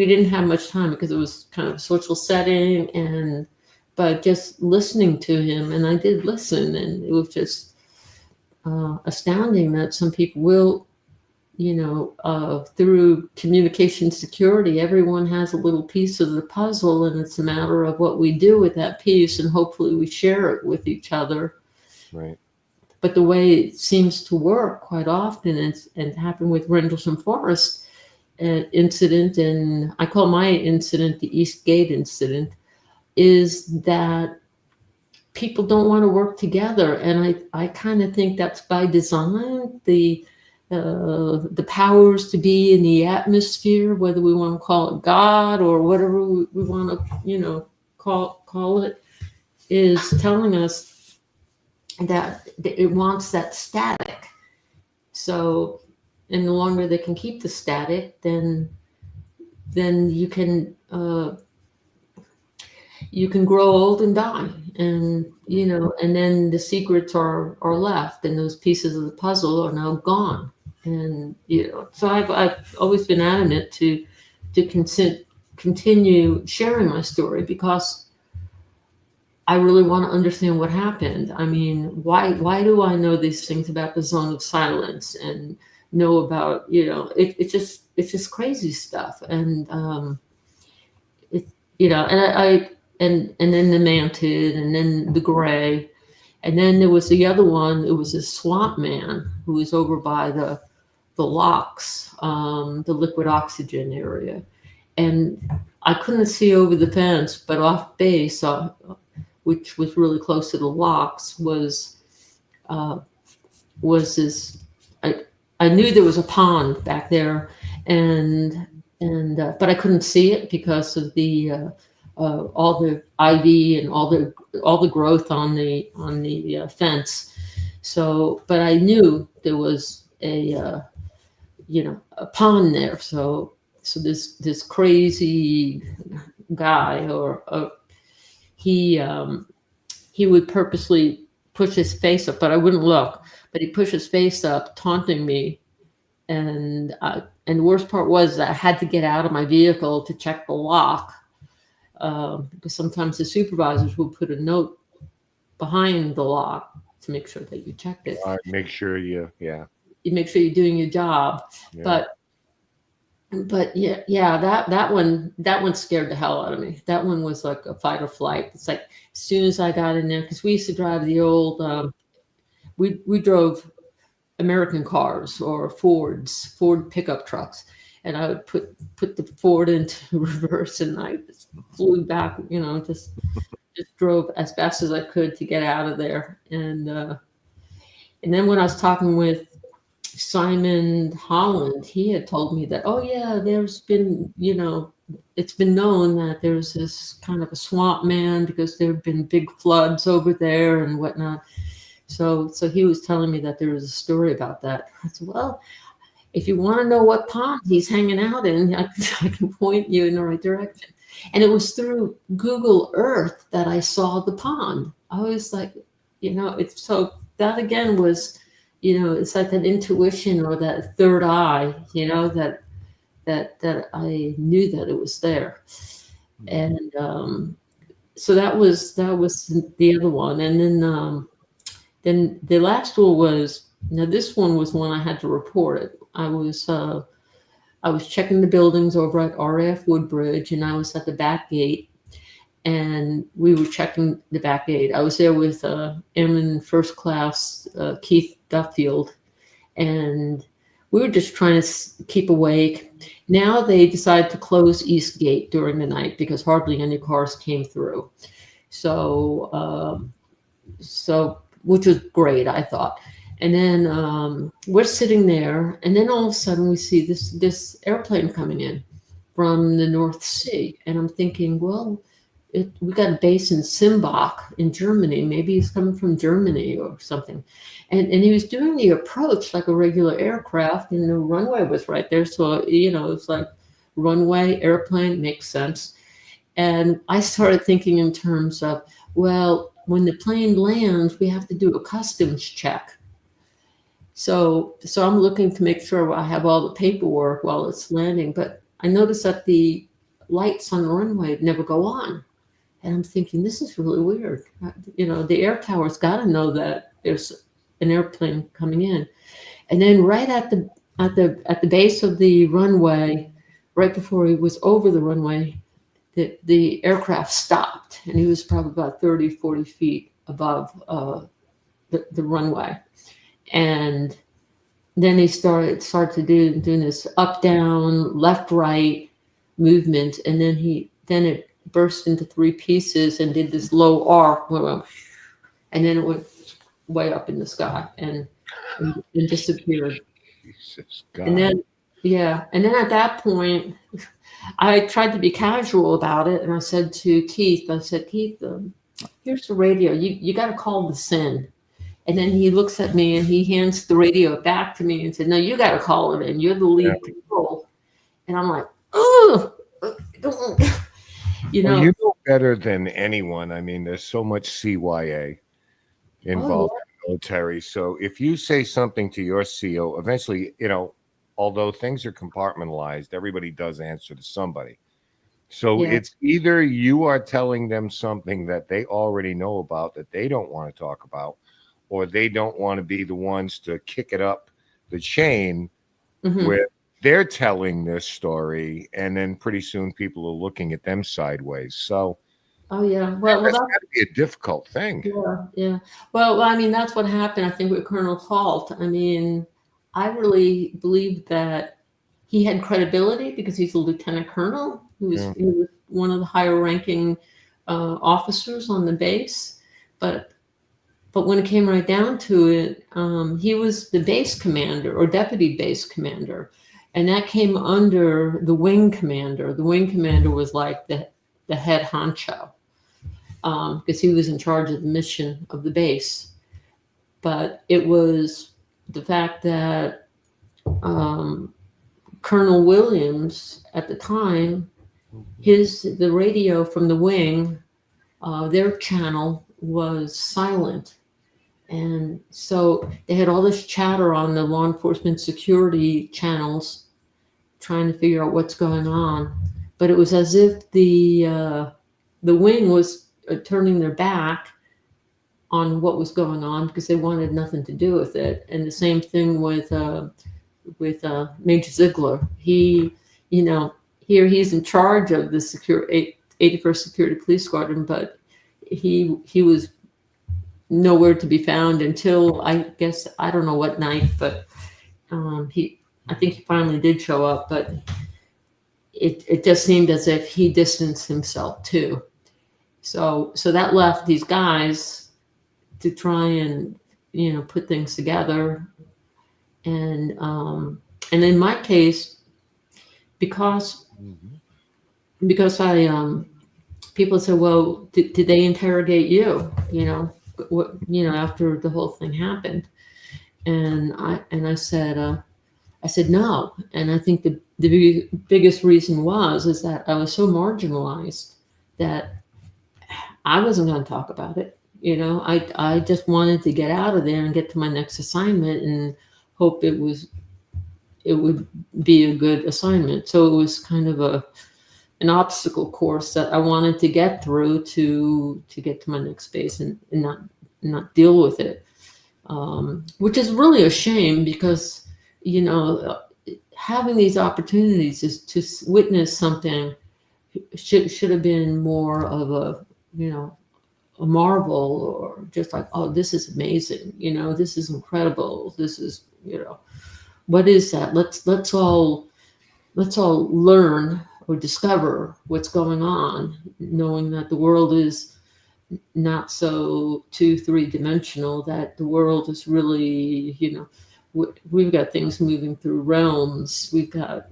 didn't have much time because it was kind of a social setting, but just listening to him, and I did listen, and it was just astounding that some people will, through communication security, everyone has a little piece of the puzzle, and it's a matter of what we do with that piece, and hopefully we share it with each other. Right. But the way it seems to work quite often, and happened with Rendlesham Forest incident, and I call my incident the East Gate incident, is that people don't want to work together, and I kind of think that's by design. The powers to be in the atmosphere, whether we want to call it God or whatever we want to, call it, is telling us that it wants that static. So, and the longer they can keep the static, then you can grow old and die, and and then the secrets are left, and those pieces of the puzzle are now gone. And so I've always been adamant to continue sharing my story, because I really want to understand what happened. I mean, why do I know these things about the zone of silence, and know about, it's just crazy stuff. And and then the mantid, and then the gray, and then there was the other one. It was a swamp man who was over by the locks, the liquid oxygen area, and I couldn't see over the fence, but off base, which was really close to the locks, was this. I knew there was a pond back there, and but I couldn't see it because of the all the ivy and all the growth on the fence. So, but I knew there was a pond there. So this crazy guy, he would purposely push his face up, but I wouldn't look. But he pushed his face up, taunting me, and the worst part was that I had to get out of my vehicle to check the lock, because sometimes the supervisors will put a note behind the lock to make sure that you checked it. Make sure you make sure you're doing your job. Yeah. But yeah, that one scared the hell out of me. That one was like a fight or flight. It's like, as soon as I got in there, because we used to drive the old, we drove American cars or Ford pickup trucks, and I would put the Ford into reverse, and I just flew back, just drove as fast as I could to get out of there. And then when I was talking with Simon Holland, he had told me that, oh yeah, there's been, it's been known that there's this kind of a swamp man because there have been big floods over there and whatnot. So he was telling me that there was a story about that. I said, well, if you want to know what pond he's hanging out in, I can point you in the right direction. And it was through Google Earth that I saw the pond. I was like, it's so, that again was, it's like that intuition or that third eye, that I knew that it was there. And so that was the other one. And then the last one was, now this one was one I had to report it. I was checking the buildings over at RAF Woodbridge, and I was at the back gate, and we were checking the back gate. I was there with Airman First Class Keith Duffield, and we were just trying to keep awake. Now they decided to close East Gate during the night because hardly any cars came through. So which was great, I thought. And then we're sitting there, and then all of a sudden we see this airplane coming in from the North Sea, and I'm thinking, well, we got a base in Simbach in Germany. Maybe he's coming from Germany or something. And he was doing the approach like a regular aircraft, and the runway was right there. So, it was like runway, airplane, makes sense. And I started thinking in terms of, well, when the plane lands, we have to do a customs check. So I'm looking to make sure I have all the paperwork while it's landing. But I noticed that the lights on the runway never go on. And I'm thinking, this is really weird. The air tower's got to know that there's an airplane coming in. And then right at the base of the runway, right before he was over the runway, the aircraft stopped, and he was probably about 30, 40 feet above the runway. And then he started to doing this up, down, left, right movement. And then it burst into three pieces and did this low arc. And then it went way up in the sky and disappeared. Jesus God. And then at that point, I tried to be casual about it, and I said to Keith, here's the radio. You got to call the SIN. And then he looks at me and he hands the radio back to me and said, no, you got to call it in. You're the lead patrol. And I'm like, oh, you know better than anyone. I mean, there's so much CYA involved in the military. So if you say something to your CO, eventually, although things are compartmentalized, everybody does answer to somebody. So it's either you are telling them something that they already know about that they don't want to talk about, or they don't want to be the ones to kick it up the chain where they're telling this story, and then pretty soon people are looking at them sideways. So well, that's got to be a difficult thing. Yeah. Well, I mean, that's what happened, I think, with Colonel Halt. I mean, I really believe that he had credibility because he's a lieutenant colonel. He was one of the higher ranking officers on the base. But when it came right down to it, he was the base commander or deputy base commander. And that came under the wing commander. The wing commander was like the head honcho because he was in charge of the mission of the base. But it was the fact that Colonel Williams at the time, the radio from the wing, their channel was silent. And so they had all this chatter on the law enforcement security channels trying to figure out what's going on. But it was as if the wing was turning their back on what was going on because they wanted nothing to do with it. And the same thing with Major Ziegler. He, here he's in charge of the 81st Security Police Squadron, but he was nowhere to be found until I don't know what night, but I think he finally did show up, but it just seemed as if he distanced himself too. So that left these guys to try and put things together. And in my case, because I people said, well, did they interrogate you? After the whole thing happened, and I said no. And I think the biggest reason is that I was so marginalized that I wasn't going to talk about it. I just wanted to get out of there and get to my next assignment and hope it would be a good assignment. So it was kind of an obstacle course that I wanted to get through to get to my next base and not deal with it, which is really a shame because having these opportunities is to witness something should have been more of a marvel, or just like, oh, this is amazing, this is incredible, this is what is that? Let's all learn or discover what's going on, knowing that the world is not so 2-3 dimensional, that the world is really, we've got things moving through realms. We've got,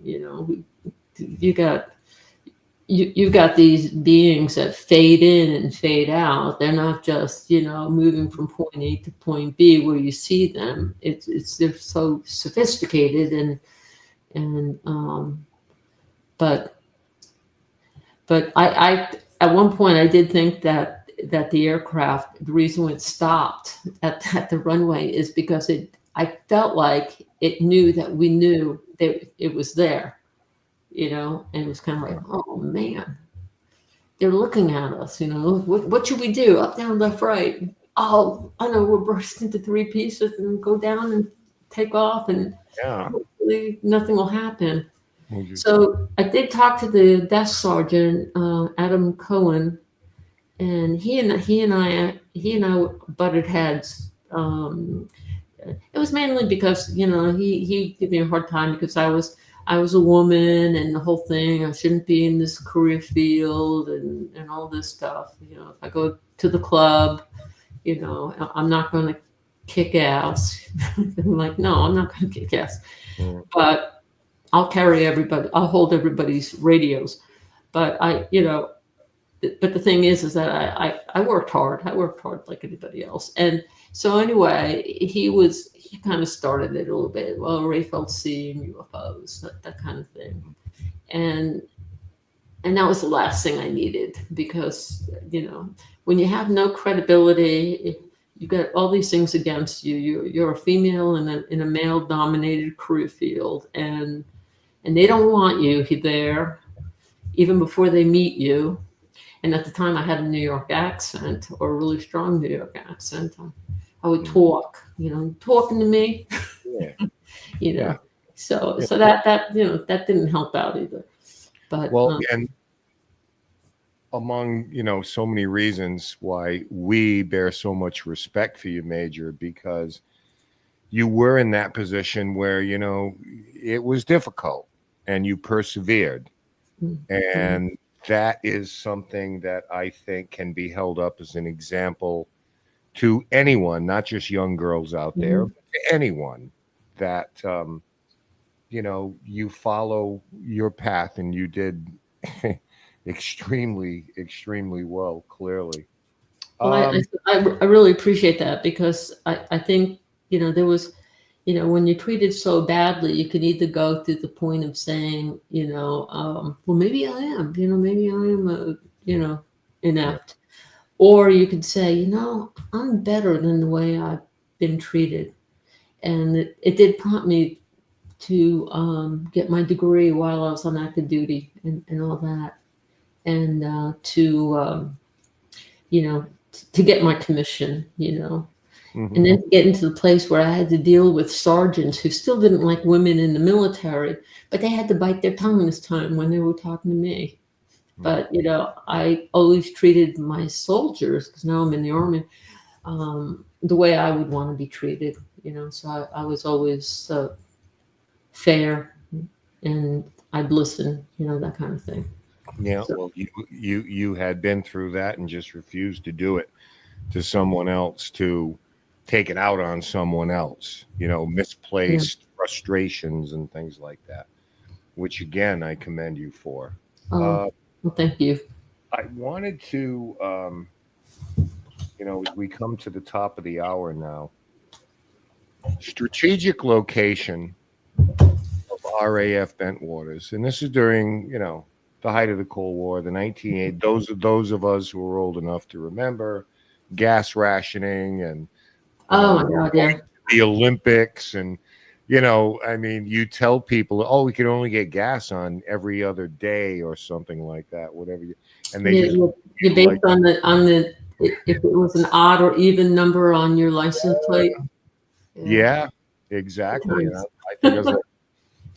you've got these beings that fade in and fade out. They're not just, moving from point A to point B where you see them. They're so sophisticated but but I at one point I did think that the aircraft, the reason it stopped at the runway is because I felt like it knew that we knew that it was there, and it was kind of like, oh man, they're looking at us, what should we do? Up, down, left, right. Oh, I know, we'll burst into three pieces and go down and take off, and Yeah. hopefully nothing will happen. We'll just- So I did talk to the desk sergeant, Adam Cohen, and he and I butted heads. It was mainly because he gave me a hard time because I was a woman and the whole thing. I shouldn't be in this career field and all this stuff. If I go to the club, I'm not going to kick ass. I'm like, no, I'm not going to kick ass, but I'll carry everybody. I'll hold everybody's radios. But but the thing is that I worked hard. I worked hard like anybody else. And so anyway, he kind of started it a little bit. Well, Rayfeld seeing UFOs, that kind of thing. And that was the last thing I needed because, when you have no credibility, you got all these things against you. You're a female in a male dominated career field, and they don't want you there even before they meet you. And at the time, I had a New York accent, or a really strong New York accent. I would talk, talking to me, Yeah. So that didn't help out either. But and among so many reasons why we bear so much respect for you, Major, because you were in that position where it was difficult, and you persevered, and that is something that I think can be held up as an example to anyone, not just young girls out there, but to anyone that, you follow your path, and you did extremely, extremely well, clearly. Well, I really appreciate that because I think, there was, when you're treated so badly, you can either go to the point of saying, well, maybe I am, maybe I am, inept. Or you could say, I'm better than the way I've been treated. And it did prompt me to get my degree while I was on active duty and all that. And to get my commission, and then get into the place where I had to deal with sergeants who still didn't like women in the military, but they had to bite their tongue this time when they were talking to me. But, I always treated my soldiers, because now I'm in the Army, the way I would want to be treated, so I was always fair, and I'd listen, that kind of thing. Yeah, well, you had been through that and just refused to do it to someone else, to take it out on someone else, misplaced frustrations and things like that, which again, I commend you for. Well, thank you. I wanted to, as we come to the top of the hour now, strategic location of RAF Bentwaters, and this is during, the height of the Cold War, the 1980s. Those of us who are old enough to remember gas rationing and my God, yeah. the Olympics, and you tell people, we can only get gas on every other day or something like that, whatever. And they you based on the if it was an odd or even number on your license plate. Yeah, exactly. I think I was like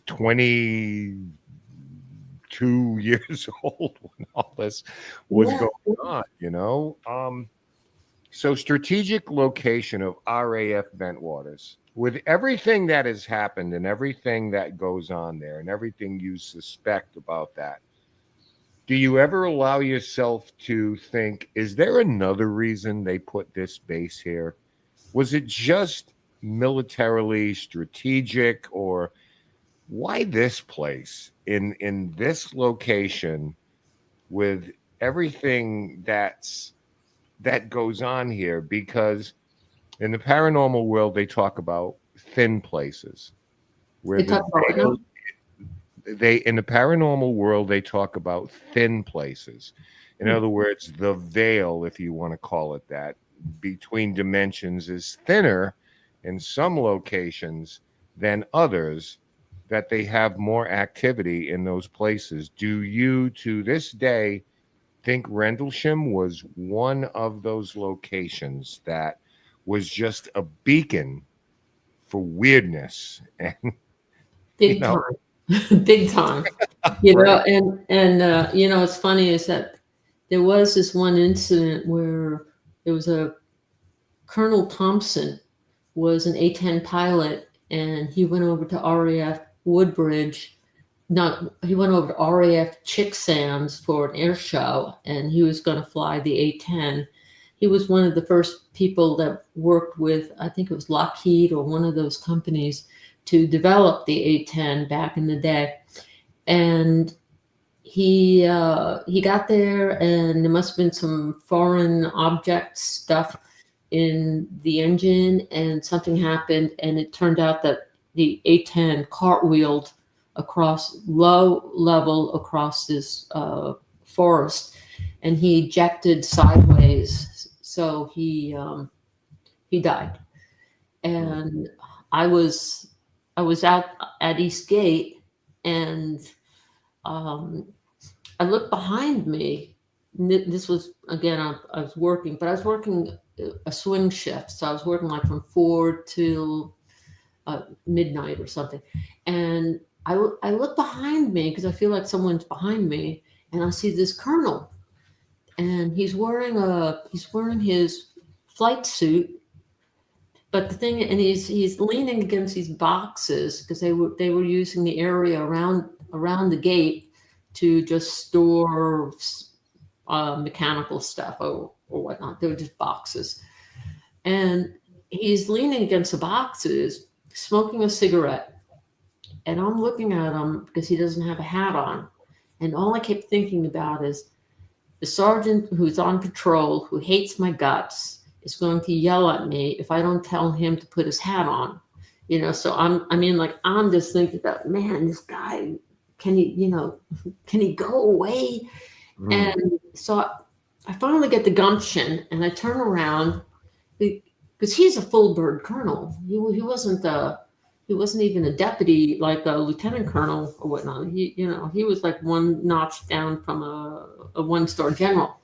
22 years old when all this was going on, So strategic location of RAF Bentwaters, with everything that has happened and everything that goes on there and everything you suspect about that, do you ever allow yourself to think, is there another reason they put this base here? Was it just militarily strategic, or why this place in this location with everything that goes on here? Because in the paranormal world, they talk about thin places where they in the paranormal world they talk about thin places. In other words, the veil, if you want to call it that, between dimensions is thinner in some locations than others, that they have more activity in those places. Do you, to this day, think Rendlesham was one of those locations that was just a beacon for weirdness? And Big time. Big time. You know, and you know, it's funny is that there was this one incident where there was a Colonel Thompson was an A-10 pilot, and he went over to RAF Woodbridge. He went over to RAF Chicksands for an air show, and he was going to fly the A-10. He was one of the first people that worked with, I think it was Lockheed or one of those companies, to develop the A-10 back in the day. And he got there, and there must have been some foreign object stuff in the engine, and something happened, and it turned out that the A-10 cartwheeled across low level across this forest, and he ejected sideways, so he died. And I was out at East Gate, and I looked behind me. This was, again, I was working, but I was working a swing shift. So I was working like from 4 till midnight or something. And I look behind me because I feel like someone's behind me, and I see this colonel, and he's wearing his flight suit. But the thing, and he's leaning against these boxes because they were using the area around the gate to just store mechanical stuff or whatnot. They were just boxes. And he's leaning against the boxes, smoking a cigarette. And I'm looking at him because he doesn't have a hat on. And all I kept thinking about is the sergeant who's on patrol, who hates my guts, is going to yell at me if I don't tell him to put his hat on. You know, so I'm just thinking about, man, this guy, can he go away? And so I finally get the gumption, and I turn around because he's a full bird colonel. He wasn't even a deputy, like a lieutenant colonel or whatnot. He was like one notch down from a one-star general.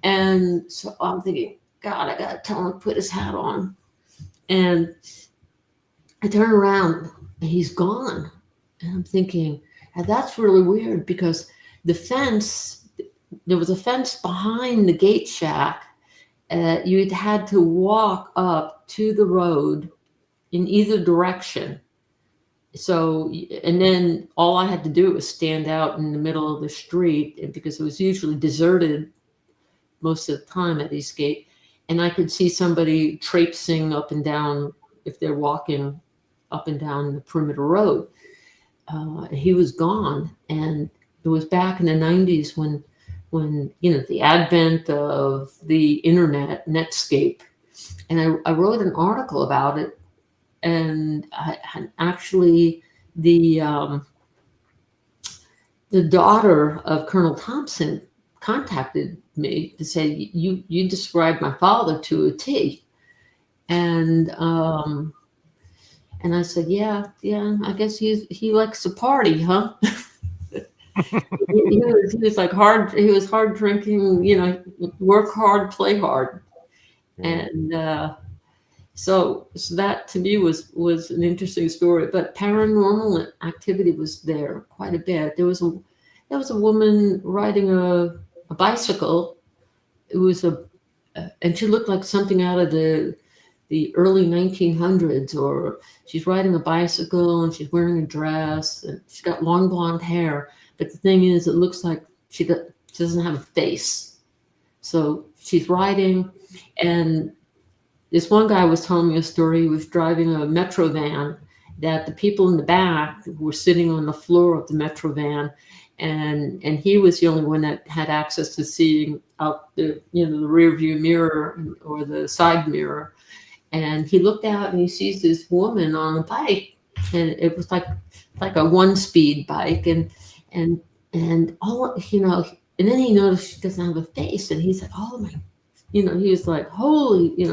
And so I'm thinking, God, I gotta tell him to put his hat on. And I turn around, and he's gone. And I'm thinking, and that's really weird because there was a fence behind the gate shack. You had to walk up to the road in either direction. So, and then all I had to do was stand out in the middle of the street, because it was usually deserted most of the time at East Gate. And I could see somebody traipsing up and down if they're walking up and down the perimeter road. He was gone. And it was back in the 90s when the advent of the internet, Netscape. And I wrote an article about it. And actually the daughter of Colonel Thompson contacted me to say, you described my father to a T. And I said, yeah, I guess he likes to party, huh? he was like he was hard drinking, work hard, play hard. And so that to me was an interesting story. But paranormal activity was there quite a bit. There was a woman riding a bicycle. It was and she looked like something out of the early 1900s, or she's riding a bicycle and she's wearing a dress and she's got long blonde hair. But the thing is, it looks like she doesn't have a face. So she's riding, and this one guy was telling me a story. He was driving a Metro van, that the people in the back were sitting on the floor of the Metro van, and he was the only one that had access to seeing out the rear view mirror or the side mirror. And he looked out and he sees this woman on a bike, and it was like a 1-speed bike, and all, you know, and then he noticed she doesn't have a face, and he's like, oh my, you know, he was like, holy, you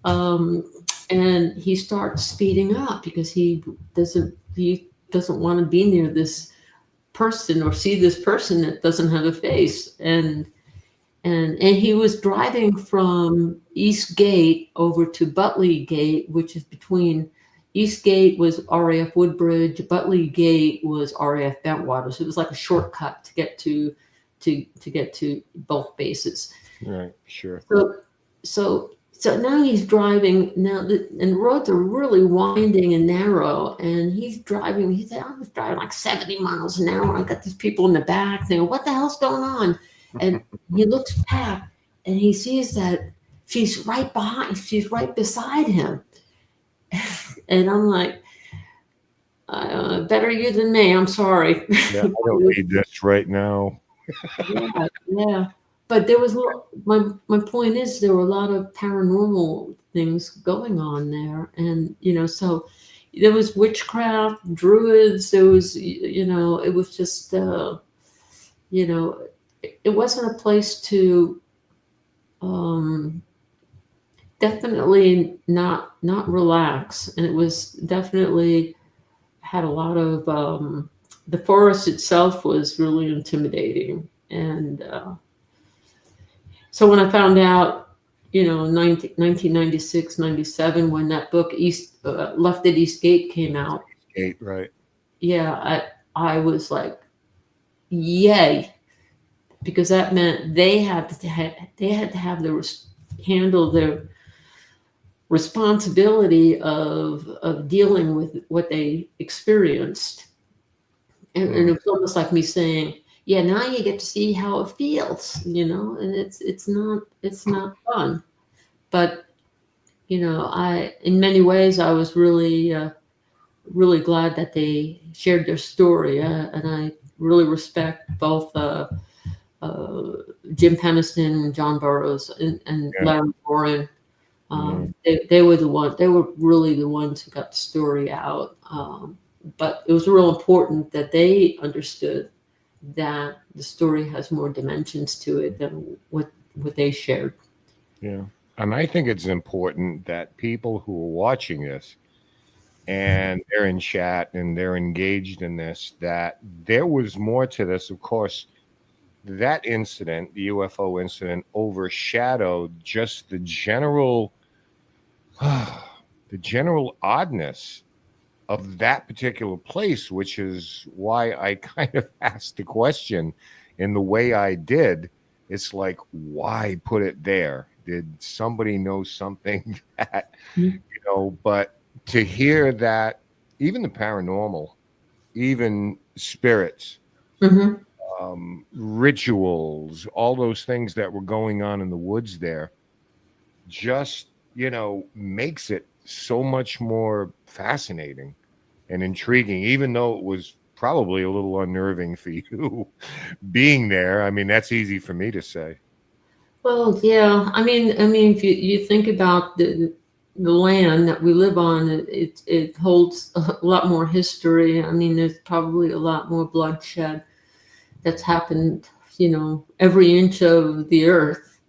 know, and he starts speeding up because he doesn't want to be near this person or see this person that doesn't have a face, and he was driving from East Gate over to Butley Gate, which is between. East Gate was RAF Woodbridge. Butley Gate was RAF Bentwaters. It was like a shortcut to get to both bases. Right. Sure. So now he's driving now, and roads are really winding and narrow. And he's driving. He said, "I was driving like 70 miles an hour. I got these people in the back. They go, what the hell's going on?" And he looks back, and he sees that she's right behind. She's right beside him. And I'm like, better you than me. I'm sorry. Yeah, I don't need this right now. Yeah. But there was my point is there were a lot of paranormal things going on there, and you know, so there was witchcraft, druids. There was, you know, it was just you know, it wasn't a place to definitely not relax, and it was definitely had a lot of the forest itself was really intimidating, and so when I found out, you know, 1996, 97, when that book Left at East Gate came out, Gate, right? Yeah, I was like, yay, because that meant they had to have handle their responsibility of dealing with what they experienced, and it was almost like me saying, yeah, now you get to see how it feels, you know, and it's not fun, but you know, in many ways I was really really glad that they shared their story, and I really respect both Jim Peniston, John Burroughs, and Larry Warren. They were really the ones who got the story out. But it was real important that they understood that the story has more dimensions to it than what they shared. Yeah. And I think it's important that people who are watching this and they're in chat and they're engaged in this, that there was more to this. Of course, that incident, the UFO incident, overshadowed just the general oddness of that particular place, which is why I kind of asked the question in the way I did. It's like, why put it there? Did somebody know something that, you know, but to hear that even the paranormal, even spirits, rituals, all those things that were going on in the woods there, just, you know, makes it so much more fascinating and intriguing, even though it was probably a little unnerving for you being there. I mean, that's easy for me to say. Well, yeah. I mean, if you think about the land that we live on, it holds a lot more history. I mean, there's probably a lot more bloodshed that's happened, you know, every inch of the earth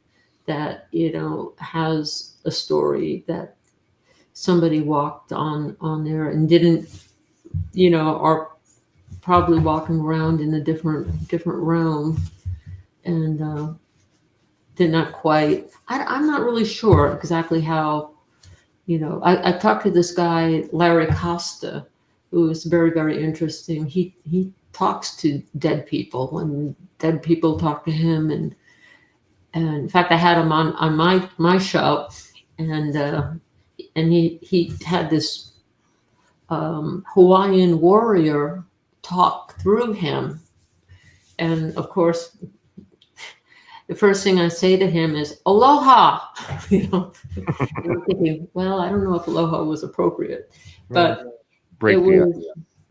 that, you know, has a story that somebody walked on there and didn't, you know, are probably walking around in a different realm, and did not quite. I'm not really sure exactly how. You know, I talked to this guy Larry Costa, who is very, very interesting. He talks to dead people when dead people talk to him, and in fact I had him on my show, and he had this Hawaiian warrior talk through him, and of course the first thing I say to him is aloha. You know, and I'm thinking, well, I don't know if aloha was appropriate, but it was,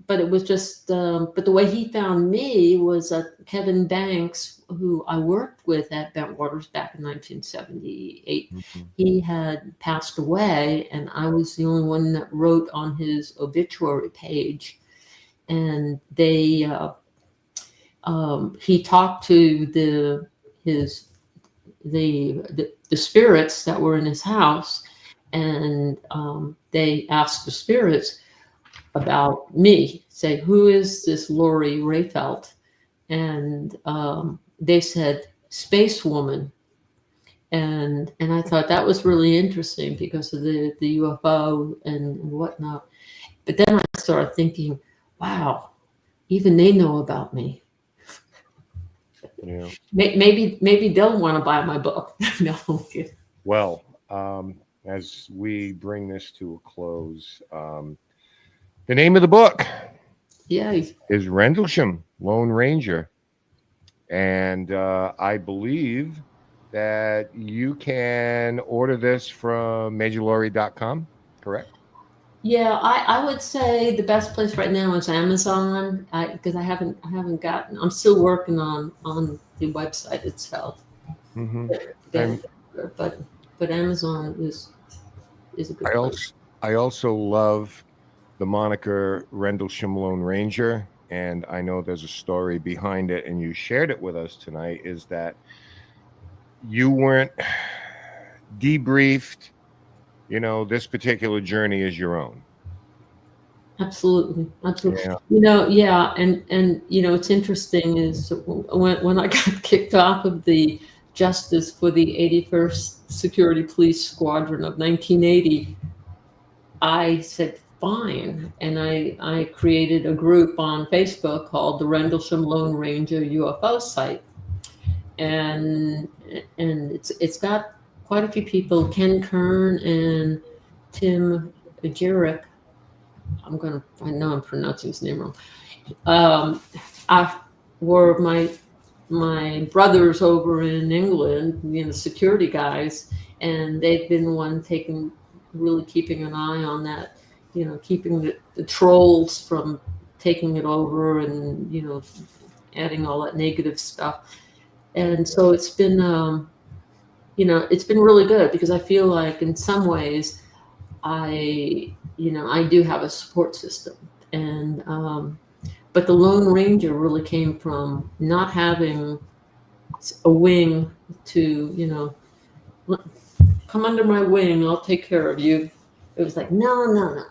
but it was just, but the way he found me was Kevin Banks, who I worked with at Bentwaters back in 1978. Mhm. He had passed away, and I was the only one that wrote on his obituary page. And they, he talked to the spirits that were in his house, and they asked the spirits about me, say, who is this Lori Rehfeldt? And they said, space woman. And I thought that was really interesting because of the UFO and whatnot. But then I started thinking, wow, even they know about me. Yeah. Maybe they'll want to buy my book. No, I'm kidding. Well, as we bring this to a close, the name of the book Yeah. is Rendlesham Lone Ranger. And I believe that you can order this from majorlori.com, correct? Yeah, I would say the best place right now is Amazon, because I haven't gotten. I'm still working on the website itself. Mm-hmm. But Amazon is a good place. I also love the moniker Rendlesham Lone Ranger, and I know there's a story behind it, and you shared it with us tonight, is that you weren't debriefed, this particular journey is your own. Absolutely. Yeah. And it's interesting is when I got kicked off of the Justice for the 81st Security Police Squadron of 1980, I said, fine. And I created a group on Facebook called the Rendlesham Lone Ranger UFO Site. And it's got quite a few people, Ken Kern and Tim Jarek. I know I'm pronouncing his name wrong. I were my brothers over in England, security guys, and they've been the one really keeping an eye on that, keeping the trolls from taking it over and, adding all that negative stuff. And so it's been, it's been really good because I feel like in some ways I do have a support system. And, but the Lone Ranger really came from not having a wing to, come under my wing, I'll take care of you. It was like, no.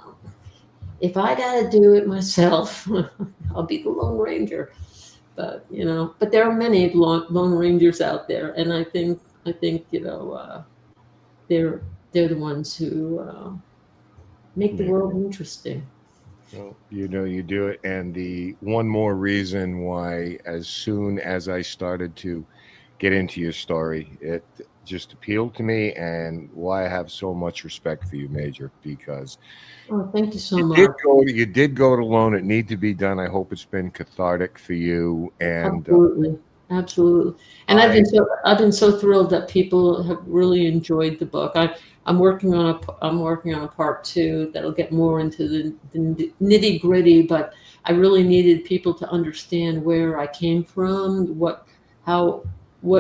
If I got to do it myself, I'll be the Lone Ranger. But, but there are many Lone Rangers out there. And I think, they're the ones who make the world interesting. Well, you do it. And the one more reason why, as soon as I started to get into your story, it just appealed to me, and why I have so much respect for you, Major, because thank you so much. You did go it alone. It needed to be done. I hope it's been cathartic for you. And Absolutely. And I've been so thrilled that people have really enjoyed the book. I'm working on a part 2 that'll get more into the nitty gritty, but I really needed people to understand where I came from, what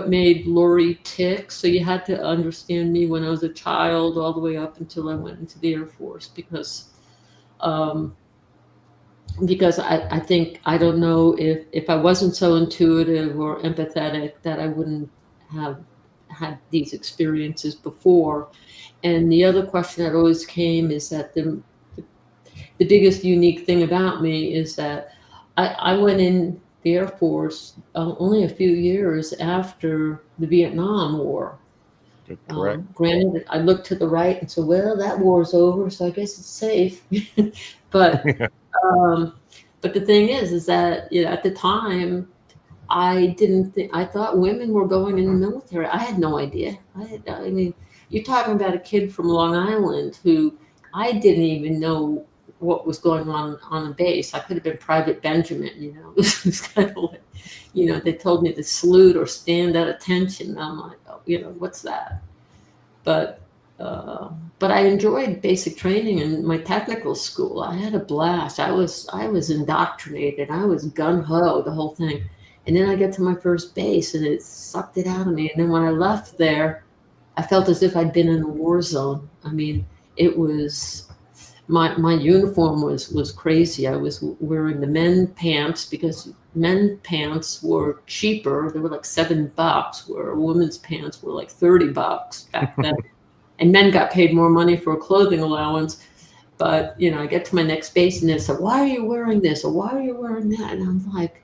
made Lori tick. So you had to understand me when I was a child all the way up until I went into the Air Force, because I think, I don't know if I wasn't so intuitive or empathetic that I wouldn't have had these experiences before. And the other question that always came is that the biggest unique thing about me is that I went in the Air Force only a few years after the Vietnam War. Correct. Granted, I looked to the right and said, well, that war's over, so I guess it's safe. But but the thing is that at the time, I thought women were going in the military. I had no idea. I mean, you're talking about a kid from Long Island who I didn't even know what was going on the base. I could have been Private Benjamin, It was kind of like, they told me to salute or stand at attention. I'm like, what's that? But But I enjoyed basic training in my technical school. I had a blast. I was indoctrinated. I was gung ho, the whole thing. And then I get to my first base, and it sucked it out of me. And then when I left there, I felt as if I'd been in a war zone. I mean, it was my uniform was crazy. I was wearing the men pants because men pants were cheaper. They were like $7, where women's pants were like $30 back then. And men got paid more money for a clothing allowance. But, you know, I get to my next base and they said, why are you wearing this? Or why are you wearing that? And I'm like,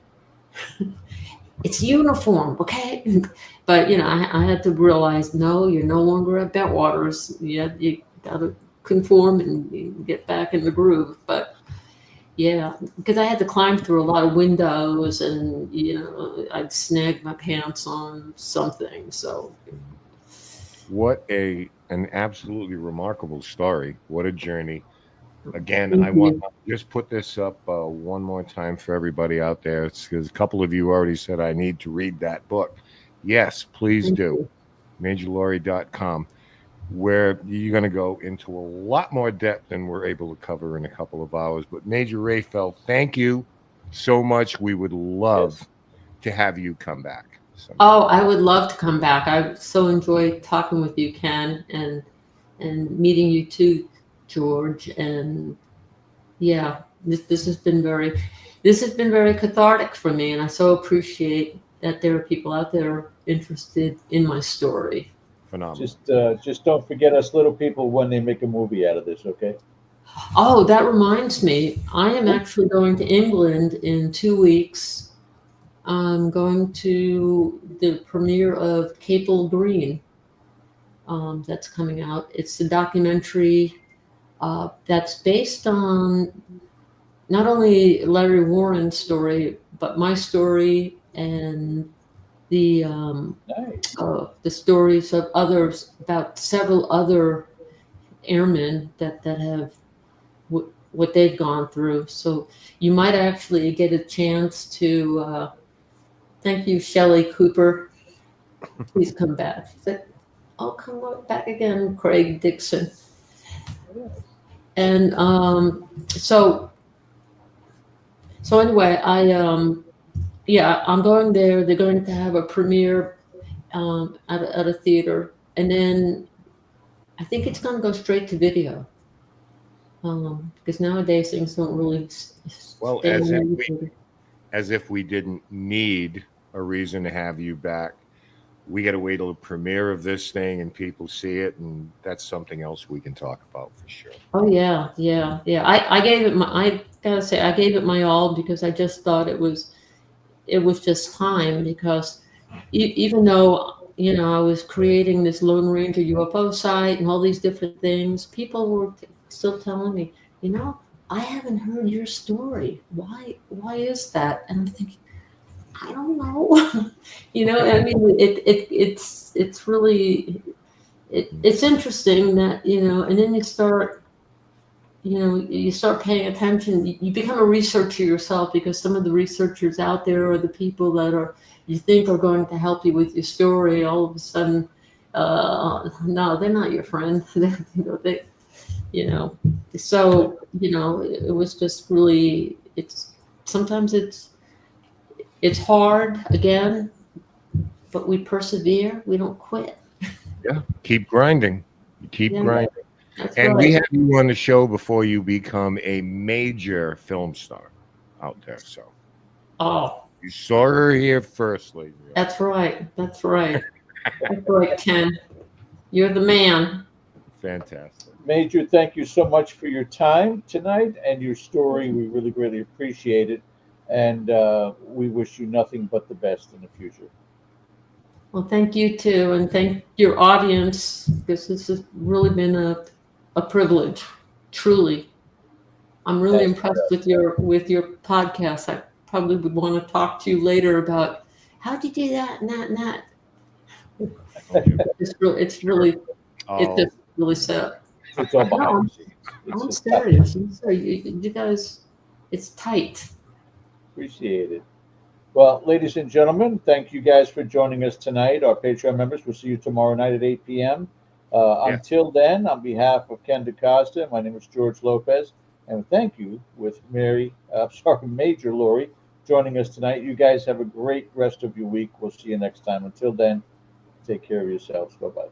it's uniform, okay? But, you know, I had to realize, no, you're no longer at Bentwaters. You got to conform and get back in the groove. But, yeah, because I had to climb through a lot of windows and, you know, I'd snag my pants on something. So, What an absolutely remarkable story. What a journey. Again, I want to just put this up one more time for everybody out there. It's because a couple of you already said I need to read that book. Yes, please do. MajorLaurie.com, where you're going to go into a lot more depth than we're able to cover in a couple of hours. But Major Rayfeld, thank you so much. We would love to have you come back. Oh, I would love to come back. I so enjoy talking with you, Ken, and meeting you too, George. And yeah, this has been very cathartic for me, and I so appreciate that there are people out there interested in my story. Phenomenal. Just don't forget us little people when they make a movie out of this, okay? Oh, that reminds me. I am actually going to England in 2 weeks. I'm going to the premiere of Capel Green. That's coming out. It's a documentary that's based on not only Larry Warren's story, but my story and the stories of others, about several other airmen that have what they've gone through. So you might actually get a chance to. Thank you, Shelley Cooper. Please come back. She said, I'll come back again, Craig Dixon. And so anyway, I'm going there. They're going to have a premiere at a theater, and then I think it's going to go straight to video because nowadays things don't really. Well, as if we didn't need a reason to have you back. We got to wait till the premiere of this thing and people see it, and that's something else we can talk about for sure. Oh yeah. I gave it I gotta say I gave it my all because I just thought it was just time, because even though, you know, I was creating this Lone Ranger UFO site and all these different things, people were still telling me, you know, I haven't heard your story. Why is that? And I'm thinking, I don't know. You know, I mean, it's really it's interesting that, you know, and then you start paying attention. You become a researcher yourself, because some of the researchers out there are the people that you think are going to help you with your story. All of a sudden, no, they're not your friend. So, you know, it was just really, sometimes it's hard again, but we persevere. We don't quit. Yeah. Keep grinding. Grinding. And right. We have you on the show before you become a major film star out there. So, you saw her here first, lady. That's right. That's right, Ken. You're the man. Fantastic. Major, thank you so much for your time tonight and your story. We really, really appreciate it. And we wish you nothing but the best in the future. Well, thank you too. And thank your audience, because this has really been a privilege. Truly. I'm really impressed with your podcast. I probably would want to talk to you later about how'd you do that and that and that. It's really sad. It's all behind the scenes. I'm serious. You guys, it's tight. Appreciate it. Well, ladies and gentlemen, thank you guys for joining us tonight. Our Patreon members, we'll see you tomorrow night at 8 p.m. Until then, on behalf of Ken DaCosta, my name is George Lopez, and thank you with Major Lori joining us tonight. You guys have a great rest of your week. We'll see you next time. Until then, take care of yourselves. Bye-bye.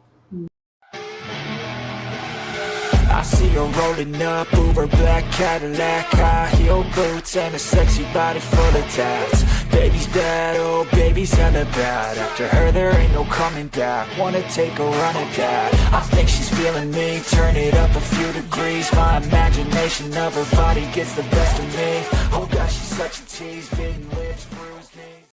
I see her rolling up, Uber black Cadillac, high heel boots and a sexy body full of tats. Baby's bad, oh baby's hella bad. After her there ain't no coming back. Wanna take a run at that. I think she's feeling me, turn it up a few degrees. My imagination of her body gets the best of me. Oh gosh, she's such a tease, being lit.